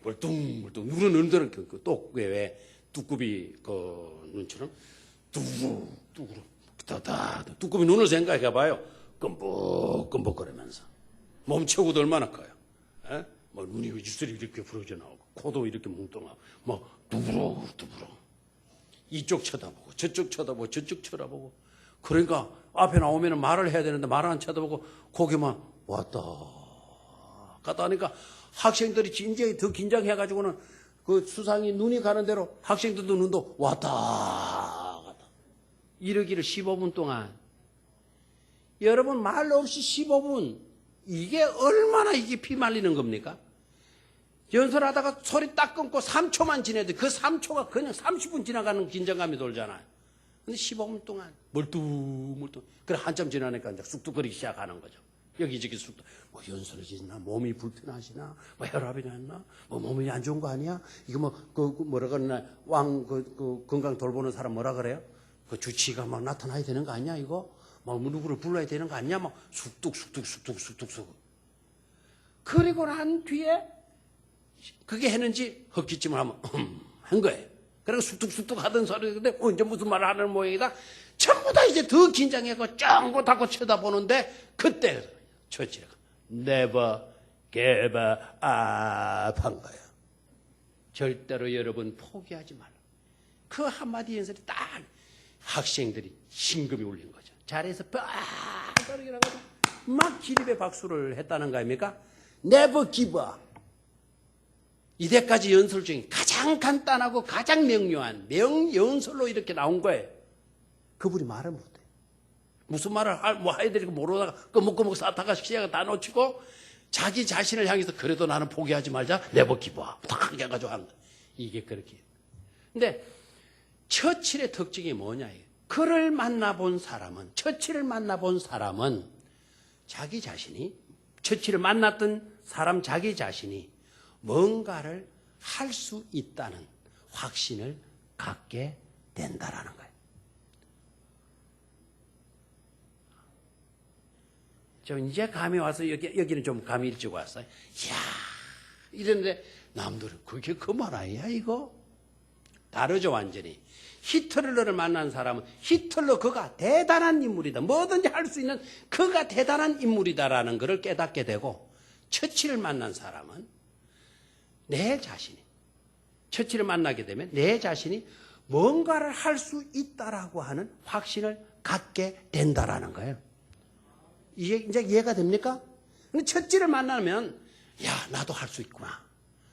멀뚱멀뚱 눈은 은들은 그 똑에 왜 뚜꾸비 그 눈처럼 뚜구루 뚜꾸비 눈을 생각해봐요. 끔뻑끔뻑거리면서 몸체구도 얼마나 커요. 에? 뭐 눈이 입술이 이렇게 부러져 나오고 코도 이렇게 뭉뚱하고 뭐 두부러 이쪽 쳐다보고 저쪽 쳐다보고 저쪽 쳐다보고 그러니까 앞에 나오면 말을 해야 되는데 말을 안 쳐다보고 거기만 왔다 갔다 하니까 학생들이 진작에 더 긴장해가지고는 그 수상이 눈이 가는 대로 학생들도 눈도 왔다 갔다 이러기를 15분 동안. 여러분 말 없이 15분 이게 얼마나 이게 피 말리는 겁니까? 연설하다가 소리 딱 끊고 3초만 지내도 그 3초가 그냥 30분 지나가는 긴장감이 돌잖아요. 근데 15분 동안 멀뚱멀뚱 그래 한참 지나니까 이제 쑥쑥거리기 시작하는 거죠. 여기저기 쑥쑥 뭐 연설해지나 몸이 불편하시나 뭐 혈압이 났나 뭐 몸이 안 좋은 거 아니야? 이거 뭐 뭐라 그러나 그 건강 돌보는 사람 뭐라 그래요? 그 주치의가 막 나타나야 되는 거 아니야 이거? 막 누구를 불러야 되는 거 아니야? 막 쑥뚝 그리고 난 뒤에 그게 했는지 헛기침을 하면 한 거예요. 그리고 쑥뚝 하던 소리인데 이제 무슨 말을 하는 모양이다. 전부 다 이제 더 긴장해서 짱긋하고 쳐다보는데 그때 처치가 never give up 한 거예요. 절대로 여러분 포기하지 말라. 그 한마디 연설이 딱 학생들이 심금이 울린 거죠. 자리에서 빡 일어나가지고 막 기립의 박수를 했다는 거 아닙니까? never give up. 이때까지 연설 중에 가장 간단하고 가장 명료한 명연설로 이렇게 나온 거예요. 그분이 말을 못해. 무슨 말을 해야 될지 모르다가 끄먹끄먹 싸다가 시야가 다 놓치고 자기 자신을 향해서 그래도 나는 포기하지 말자. never give up. 딱 해가지고 한 거예요. 이게 그렇게. 근데 처칠의 특징이 뭐냐? 그를 만나본 사람은, 처칠을 만나본 사람은 자기 자신이, 처칠을 만났던 사람 자기 자신이 뭔가를 할 수 있다는 확신을 갖게 된다라는 거예요. 좀 이제 감이 와서 여기는 좀 감이 일찍 왔어요. 이야, 이랬는데 남들은 그게 그 말 아니야 이거? 다르죠 완전히. 히틀러를 만난 사람은 히틀러 그가 대단한 인물이다. 뭐든지 할 수 있는 그가 대단한 인물이다라는 것을 깨닫게 되고 처칠을 만난 사람은 내 자신이 처칠을 만나게 되면 내 자신이 뭔가를 할 수 있다라고 하는 확신을 갖게 된다라는 거예요. 이게 이제 이해가 됩니까? 근데 처칠을 만나면 야 나도 할 수 있구나.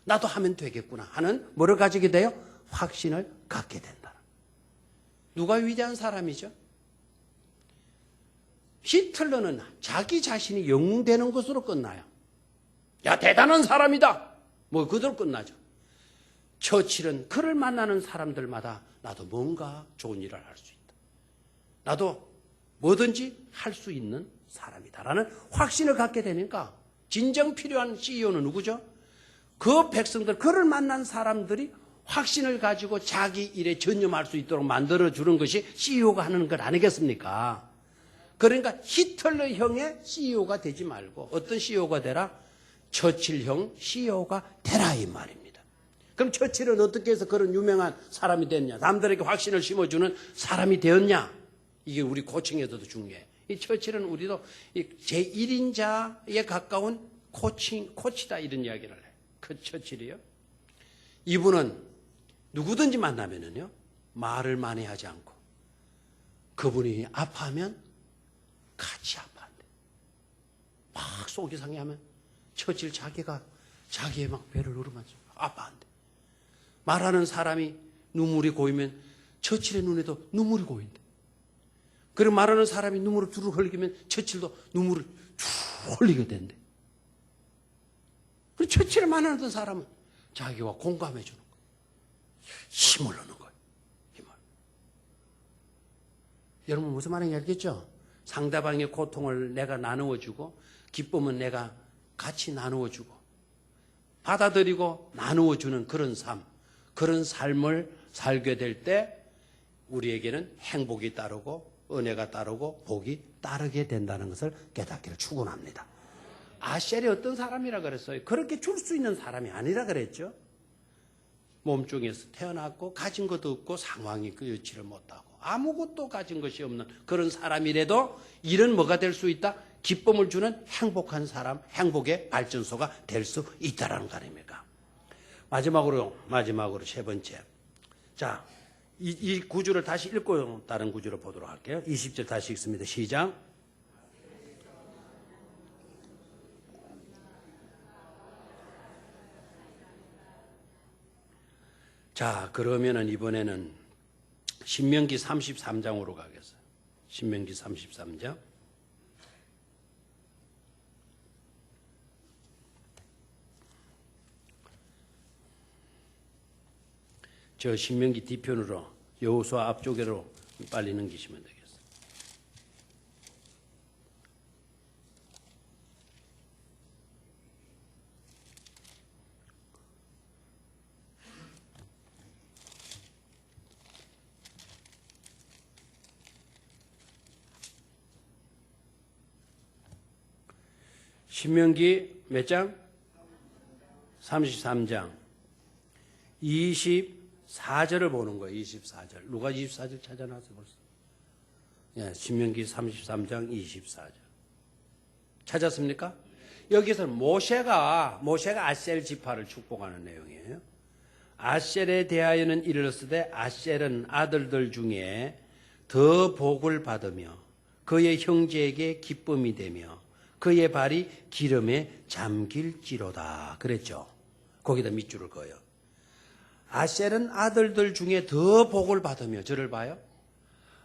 나도 하면 되겠구나 하는 뭐를 가지게 돼요? 확신을 갖게 된다. 누가 위대한 사람이죠? 히틀러는 자기 자신이 영웅되는 것으로 끝나요. 야, 대단한 사람이다. 뭐 그대로 끝나죠. 처칠은 그를 만나는 사람들마다 나도 뭔가 좋은 일을 할 수 있다. 나도 뭐든지 할 수 있는 사람이다라는 확신을 갖게 되니까 진정 필요한 CEO는 누구죠? 그 백성들, 그를 만난 사람들이 확신을 가지고 자기 일에 전념할 수 있도록 만들어주는 것이 CEO가 하는 것 아니겠습니까? 그러니까 히틀러형의 CEO가 되지 말고 어떤 CEO가 되라? 처칠형 CEO가 되라 이 말입니다. 그럼 처칠은 어떻게 해서 그런 유명한 사람이 됐냐? 남들에게 확신을 심어주는 사람이 되었냐? 이게 우리 코칭에서도 중요해. 이 처칠은 우리도 제1인자에 가까운 코치다 이런 이야기를 해요. 그 처칠이요. 이분은 누구든지 만나면은요, 말을 많이 하지 않고 그분이 아파하면 같이 아파한대. 막 속이 상해하면 처칠 자기의 막 배를 누르면서 아파한대. 말하는 사람이 눈물이 고이면 처칠의 눈에도 눈물이 고인대. 그리고 말하는 사람이 눈물을 두루 흘리면 처칠도 눈물을 쭉 흘리게 된대. 그리고 처칠을 만나는 사람은 자기와 공감해 주는 거예요. 힘을 얻는 거예요. 힘을. 여러분 무슨 말인지 알겠죠? 상대방의 고통을 내가 나누어 주고 기쁨은 내가 같이 나누어 주고 받아들이고 나누어 주는 그런 삶, 그런 삶을 살게 될 때 우리에게는 행복이 따르고 은혜가 따르고 복이 따르게 된다는 것을 깨닫기를 축원합니다. 아셀이 어떤 사람이라 그랬어요? 그렇게 줄 수 있는 사람이 아니라 그랬죠. 몸종에서 태어났고 가진 것도 없고 상황이 그 여치를 못하고 아무것도 가진 것이 없는 그런 사람이라도 일은 뭐가 될 수 있다? 기쁨을 주는 행복한 사람, 행복의 발전소가 될 수 있다는 거 아닙니까? 마지막으로 세 번째. 자, 이 구절을 다시 읽고 다른 구절을 보도록 할게요. 20절 다시 읽습니다. 시작. 자, 그러면은 이번에는 신명기 33장으로 가겠어요. 신명기 33장. 저 신명기 뒤편으로 여호수아 앞쪽으로 빨리 넘기시면 되겠어요. 신명기 몇 장? 33장 24절을 보는 거예요. 24절. 누가 24절 찾아놨어요 벌써? 예, 신명기 33장 24절. 찾았습니까? 여기서는 모세가 아셀 지파를 축복하는 내용이에요. 아셀에 대하여는 이르렀으되 아셀은 아들들 중에 더 복을 받으며 그의 형제에게 기쁨이 되며 그의 발이 기름에 잠길지로다 그랬죠. 거기다 밑줄을 그어요. 아셀은 아들들 중에 더 복을 받으며, 저를 봐요.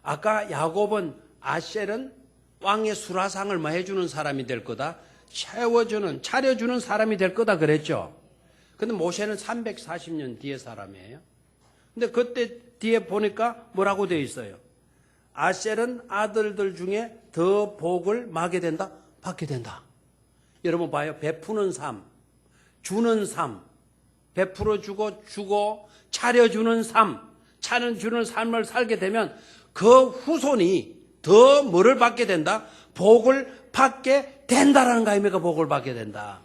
아까 야곱은 아셀은 왕의 수라상을 뭐 해주는 사람이 될 거다, 차려주는 사람이 될 거다 그랬죠. 근데 모세는 340년 뒤의 사람이에요. 근데 그때 뒤에 보니까 뭐라고 되어 있어요? 아셀은 아들들 중에 더 복을 받게 된다. 여러분 봐요. 베푸는 삶, 주는 삶, 베풀어 주고 차려주는 삶, 차려주는 삶을 살게 되면 그 후손이 더 뭐를 받게 된다? 복을 받게 된다라는 거 아닙니까? 복을 받게 된다.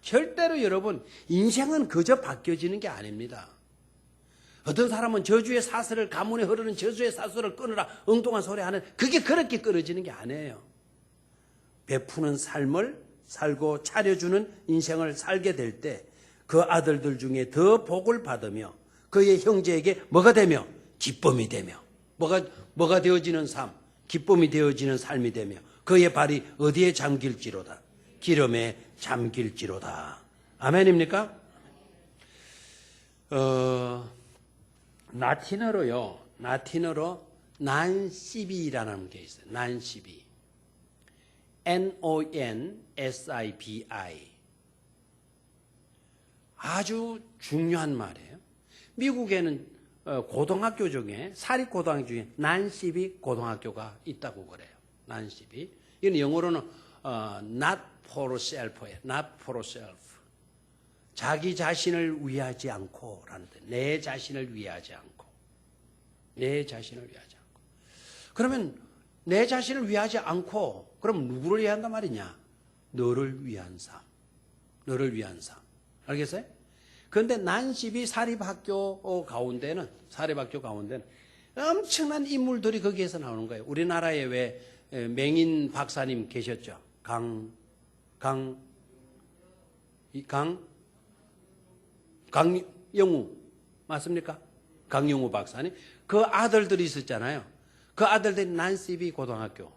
절대로 여러분 인생은 그저 바뀌어지는 게 아닙니다. 어떤 사람은 저주의 사슬을, 가문에 흐르는 저주의 사슬을 끊으라 엉뚱한 소리 하는, 그게 그렇게 끊어지는 게 아니에요. 베푸는 삶을 살고 차려주는 인생을 살게 될 때 그 아들들 중에 더 복을 받으며 그의 형제에게 뭐가 되며? 기쁨이 되며. 뭐가 되어지는 삶? 기쁨이 되어지는 삶이 되며 그의 발이 어디에 잠길지로다? 기름에 잠길지로다. 아멘입니까? 라틴어로 난시비라는 게 있어요. 난시비. N-O-N-S-I-B-I. 아주 중요한 말이에요. 미국에는 고등학교 중에, 사립고등학교 중에 난시비 고등학교가 있다고 그래요. 난시비. 이건 영어로는 not for self예요. not for self. 자기 자신을 위하지 않고 라는 뜻. 내 자신을 위하지 않고. 내 자신을 위하지 않고. 그러면 내 자신을 위하지 않고 그럼 누구를 위한단 말이냐? 너를 위한 삶. 너를 위한 삶. 알겠어요? 그런데 난시비 사립학교 가운데는 엄청난 인물들이 거기에서 나오는 거예요. 우리나라에 왜 맹인 박사님 계셨죠? 강영우 맞습니까? 강영우 박사님. 그 아들들이 있었잖아요. 그 아들들이 난시비 고등학교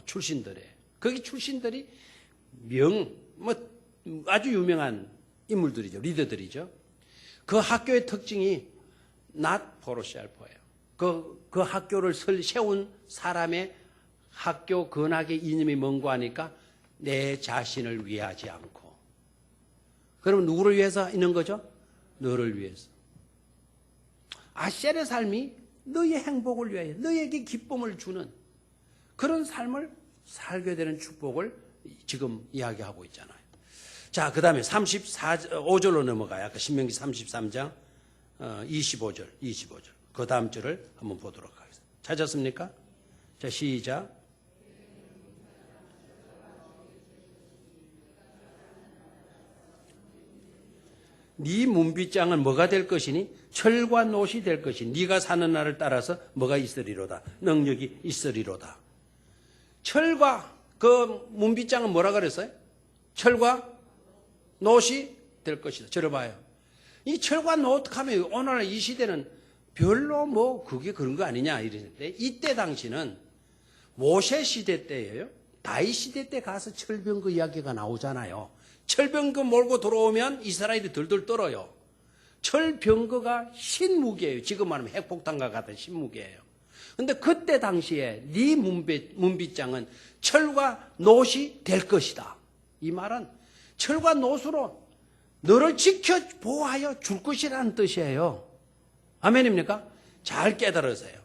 출신들이에요. 거기 출신들이 아주 유명한 인물들이죠. 리더들이죠. 그 학교의 특징이 not for self예요. 그 학교를 세운 사람의 학교 근학의 이념이 뭔가 하니까 내 자신을 위하지 않고. 그럼 누구를 위해서 있는 거죠? 너를 위해서. 아셀의 삶이 너의 행복을 위하여 너에게 기쁨을 주는 그런 삶을 살게 되는 축복을 지금 이야기하고 있잖아요. 자, 그 다음에 35절로 넘어가요. 아까 신명기 33장 25절. 그 다음 절을 한번 보도록 하겠습니다. 찾았습니까? 자, 시작. 네 문빗장은 뭐가 될 것이니? 철과 노시 될 것이니 네가 사는 날을 따라서 뭐가 있으리로다. 능력이 있으리로다. 철과 그 문빗장은 뭐라 그랬어요? 철과 노시 될 것이다. 들어봐요. 이 철과 노하면 오늘날 이 시대는 별로 그게 그런 거 아니냐 이랬는데 이때 당시는 모세 시대 때예요. 다윗 시대 때 가서 철병거 이야기가 나오잖아요. 철병거 몰고 들어오면 이스라엘이 들들 떨어요. 철병거가 신무기예요. 지금 말하면 핵폭탄과 같은 신무기예요. 근데 그때 당시에 네 문빗장은 철과 노시 될 것이다. 이 말은 철과 노수로 너를 지켜 보호하여 줄 것이라는 뜻이에요. 아멘입니까? 잘 깨달으세요.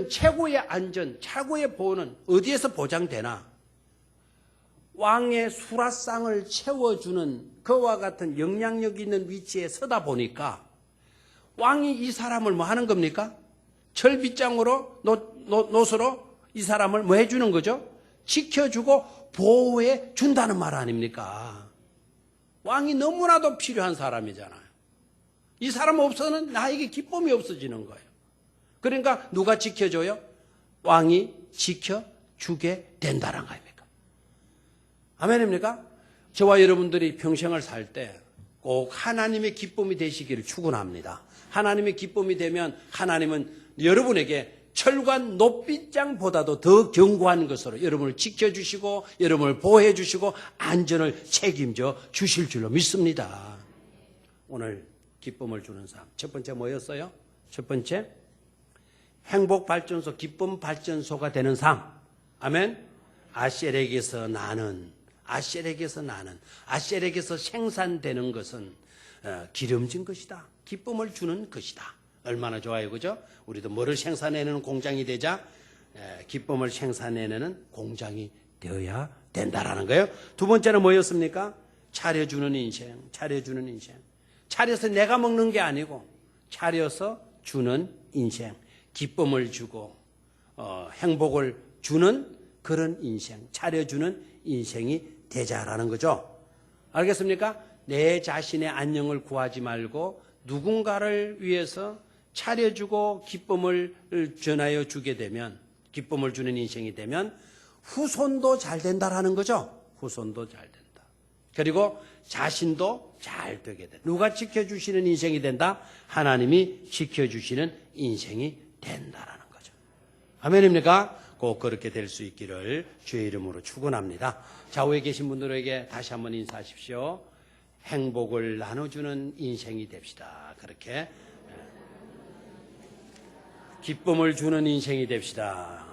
최고의 안전, 최고의 보호는 어디에서 보장되나? 왕의 수라상을 채워주는 그와 같은 영향력 있는 위치에 서다 보니까 왕이 이 사람을 뭐 하는 겁니까? 철빗장으로 노수로 이 사람을 뭐 해주는 거죠? 지켜주고 보호해 준다는 말 아닙니까? 왕이 너무나도 필요한 사람이잖아요. 이 사람 없어서는 나에게 기쁨이 없어지는 거예요. 그러니까 누가 지켜줘요? 왕이 지켜주게 된다는 거입니다. 아멘입니까? 저와 여러분들이 평생을 살 때 꼭 하나님의 기쁨이 되시기를 축원합니다. 하나님의 기쁨이 되면 하나님은 여러분에게 철과 노빗장보다도 더 견고한 것으로 여러분을 지켜주시고 여러분을 보호해주시고 안전을 책임져 주실 줄로 믿습니다. 오늘 기쁨을 주는 삶. 첫 번째 뭐였어요? 첫 번째 행복발전소, 기쁨발전소가 되는 삶. 아멘. 아셀에게서 나는 아셀에게서 생산되는 것은 기름진 것이다. 기쁨을 주는 것이다. 얼마나 좋아요, 그죠? 우리도 뭐를 생산해내는 공장이 되자 기쁨을 생산해내는 공장이 되어야 된다라는 거예요. 두 번째는 뭐였습니까? 차려주는 인생. 차려서 내가 먹는 게 아니고 차려서 주는 인생. 기쁨을 주고 행복을 주는 그런 인생, 차려주는 인생이 되자라는 거죠. 알겠습니까? 내 자신의 안녕을 구하지 말고 누군가를 위해서 차려주고 기쁨을 전하여 주게 되면, 기쁨을 주는 인생이 되면 후손도 잘 된다라는 거죠. 후손도 잘 된다. 그리고 자신도 잘 되게 된다. 누가 지켜주시는 인생이 된다? 하나님이 지켜주시는 인생이 된다라는 거죠. 아멘입니까? 꼭 그렇게 될 수 있기를 주의 이름으로 축원합니다. 좌우에 계신 분들에게 다시 한번 인사하십시오. 행복을 나눠주는 인생이 됩시다. 그렇게 기쁨을 주는 인생이 됩시다.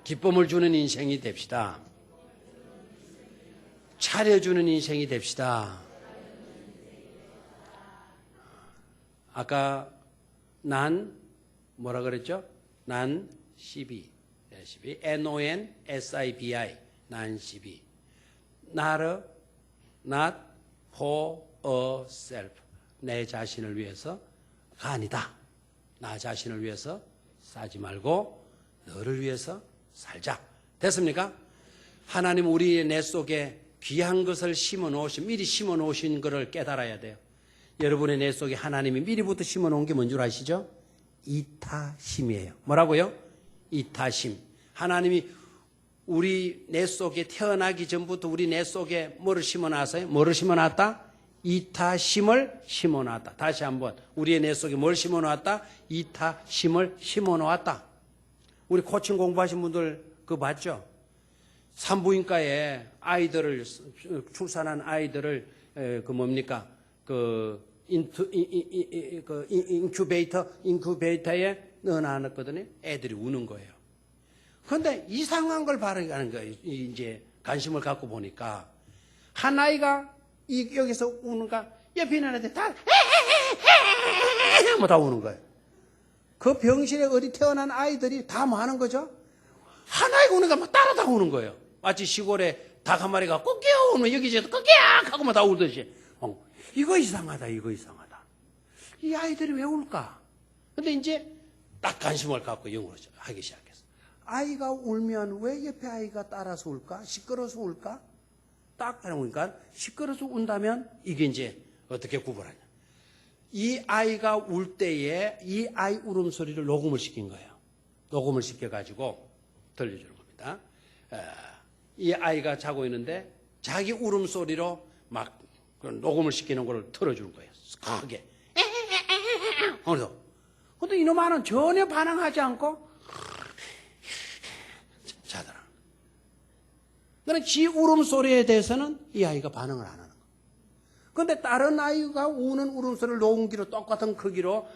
기쁨을 주는 인생이 됩시다. 차려주는 인생이 됩시다. 아까 난 뭐라 그랬죠? 난 시비, NONSIBI, 난 시비. 나를 not for a self, 내 자신을 위해서가 아니다. 나 자신을 위해서 살지 말고 너를 위해서 살자. 됐습니까? 하나님 우리의 내 속에 귀한 것을 미리 심어 놓으신 것을 깨달아야 돼요. 여러분의 내 속에 하나님이 미리부터 심어 놓은 게 뭔 줄 아시죠? 이타심이에요. 뭐라고요? 이타심. 하나님이 우리 내 속에 태어나기 전부터 우리 내 속에 뭐를 심어 놨어요? 뭐를 심어 놨다? 이타심을 심어 놨다. 다시 한번 우리의 내 속에 뭘 심어 놨다? 이타심을 심어 놓았다. 우리 코칭 공부하신 분들 그거 봤죠? 산부인과에 아이들을 출산한 아이들을 그 뭡니까? 인큐베이터에 넣어놨거든요. 애들이 우는 거예요. 그런데 이상한 걸 발견하는 거예요. 이제 관심을 갖고 보니까 한 아이가 여기서 우는가 옆에 있는 애들 다 뭐 다 우는 거예요. 그 병실에 어디 태어난 아이들이 다 뭐 하는 거죠? 한 아이가 우는가 막 따라 다 우는 거예요. 마치 시골에 닭 한 마리가 꾹꾹 우면 여기저기 꾹꾹 하고 막 다 울듯이. 이거 이상하다. 이 아이들이 왜 울까? 근데 이제 딱 관심을 갖고 영어로 하기 시작했어. 아이가 울면 왜 옆에 아이가 따라서 울까? 시끄러워서 울까? 딱 해보니까 시끄러워서 운다면 이게 이제 어떻게 구분하냐. 이 아이가 울 때에 이 아이 울음소리를 녹음을 시킨 거예요. 녹음을 시켜가지고 들려주는 겁니다. 이 아이가 자고 있는데 자기 울음소리로 막 녹음을 시키는 걸 틀어주는 거예요. 크게. 그래서 근데 이놈 아는 전혀 반응하지 않고 자더라. 그러나 지 울음소리에 대해서는 이 아이가 반응을 안 하는 거예요. 그런데 다른 아이가 우는 울음소리를 녹음기로 똑같은 크기로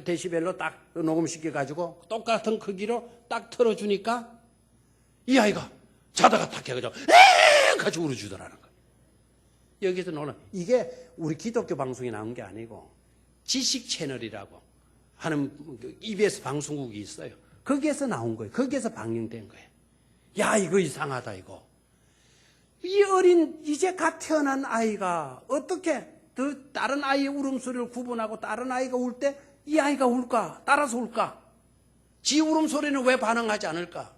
데시벨로 딱 녹음시켜가지고 똑같은 크기로 딱 틀어주니까 이 아이가 자다가 탁 해가지고 에ee 같이 울어주더라는 거예요. 여기서 놀라. 이게 우리 기독교 방송에 나온 게 아니고 지식 채널이라고 하는 EBS 방송국이 있어요. 거기에서 나온 거예요. 거기에서 방영된 거예요. 야, 이거 이상하다, 이거. 이 어린 이제 갓 태어난 아이가 어떻게 다른 아이의 울음소리를 구분하고 다른 아이가 울 때 이 아이가 울까? 따라서 울까? 지 울음소리는 왜 반응하지 않을까?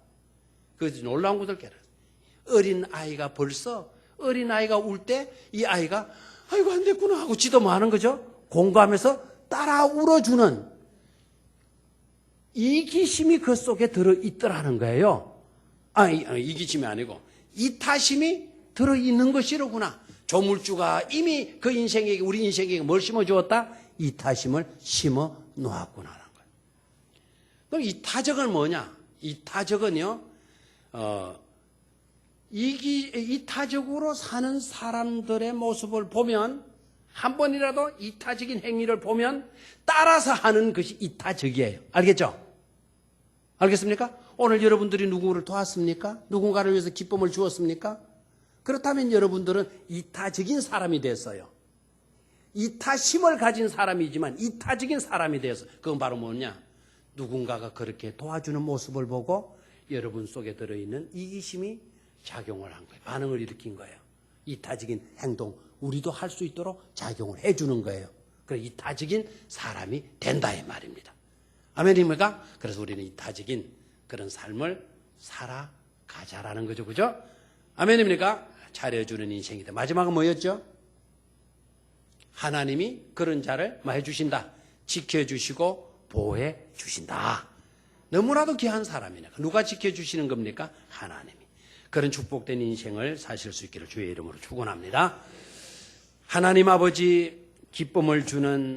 그것이 놀라운 것을 깨달았어요. 어린 아이가 울 때 이 아이가 아이고 안 됐구나 하고 지도 뭐 하는 거죠? 공감해서 따라 울어주는 이기심이 그 속에 들어있더라는 거예요. 이기심이 아니고 이타심이 들어있는 것이로구나. 조물주가 이미 그 인생에게, 우리 인생에게 뭘 심어주었다? 이타심을 심어 놓았구나라는 거예요. 그럼 이타적은 뭐냐? 이타적은요, 이타적으로 사는 사람들의 모습을 보면, 한 번이라도 이타적인 행위를 보면 따라서 하는 것이 이타적이에요. 알겠죠? 알겠습니까? 오늘 여러분들이 누구를 도왔습니까? 누군가를 위해서 기쁨을 주었습니까? 그렇다면 여러분들은 이타적인 사람이 됐어요. 이타심을 가진 사람이지만 이타적인 사람이 되어서 그건 바로 뭐냐? 누군가가 그렇게 도와주는 모습을 보고 여러분 속에 들어있는 이기심이 작용을 한 거예요. 반응을 일으킨 거예요. 이타적인 행동, 우리도 할 수 있도록 작용을 해주는 거예요. 그래서 이타적인 사람이 된다 이 말입니다. 아멘입니까? 그래서 우리는 이타적인 그런 삶을 살아가자라는 거죠. 그죠? 아멘입니까? 차려주는 인생이다. 마지막은 뭐였죠? 하나님이 그런 자를 해주신다. 지켜주시고 보호해주신다. 너무나도 귀한 사람이네. 누가 지켜주시는 겁니까? 하나님이. 그런 축복된 인생을 사실 수 있기를 주의 이름으로 축원합니다. 하나님 아버지 기쁨을 주는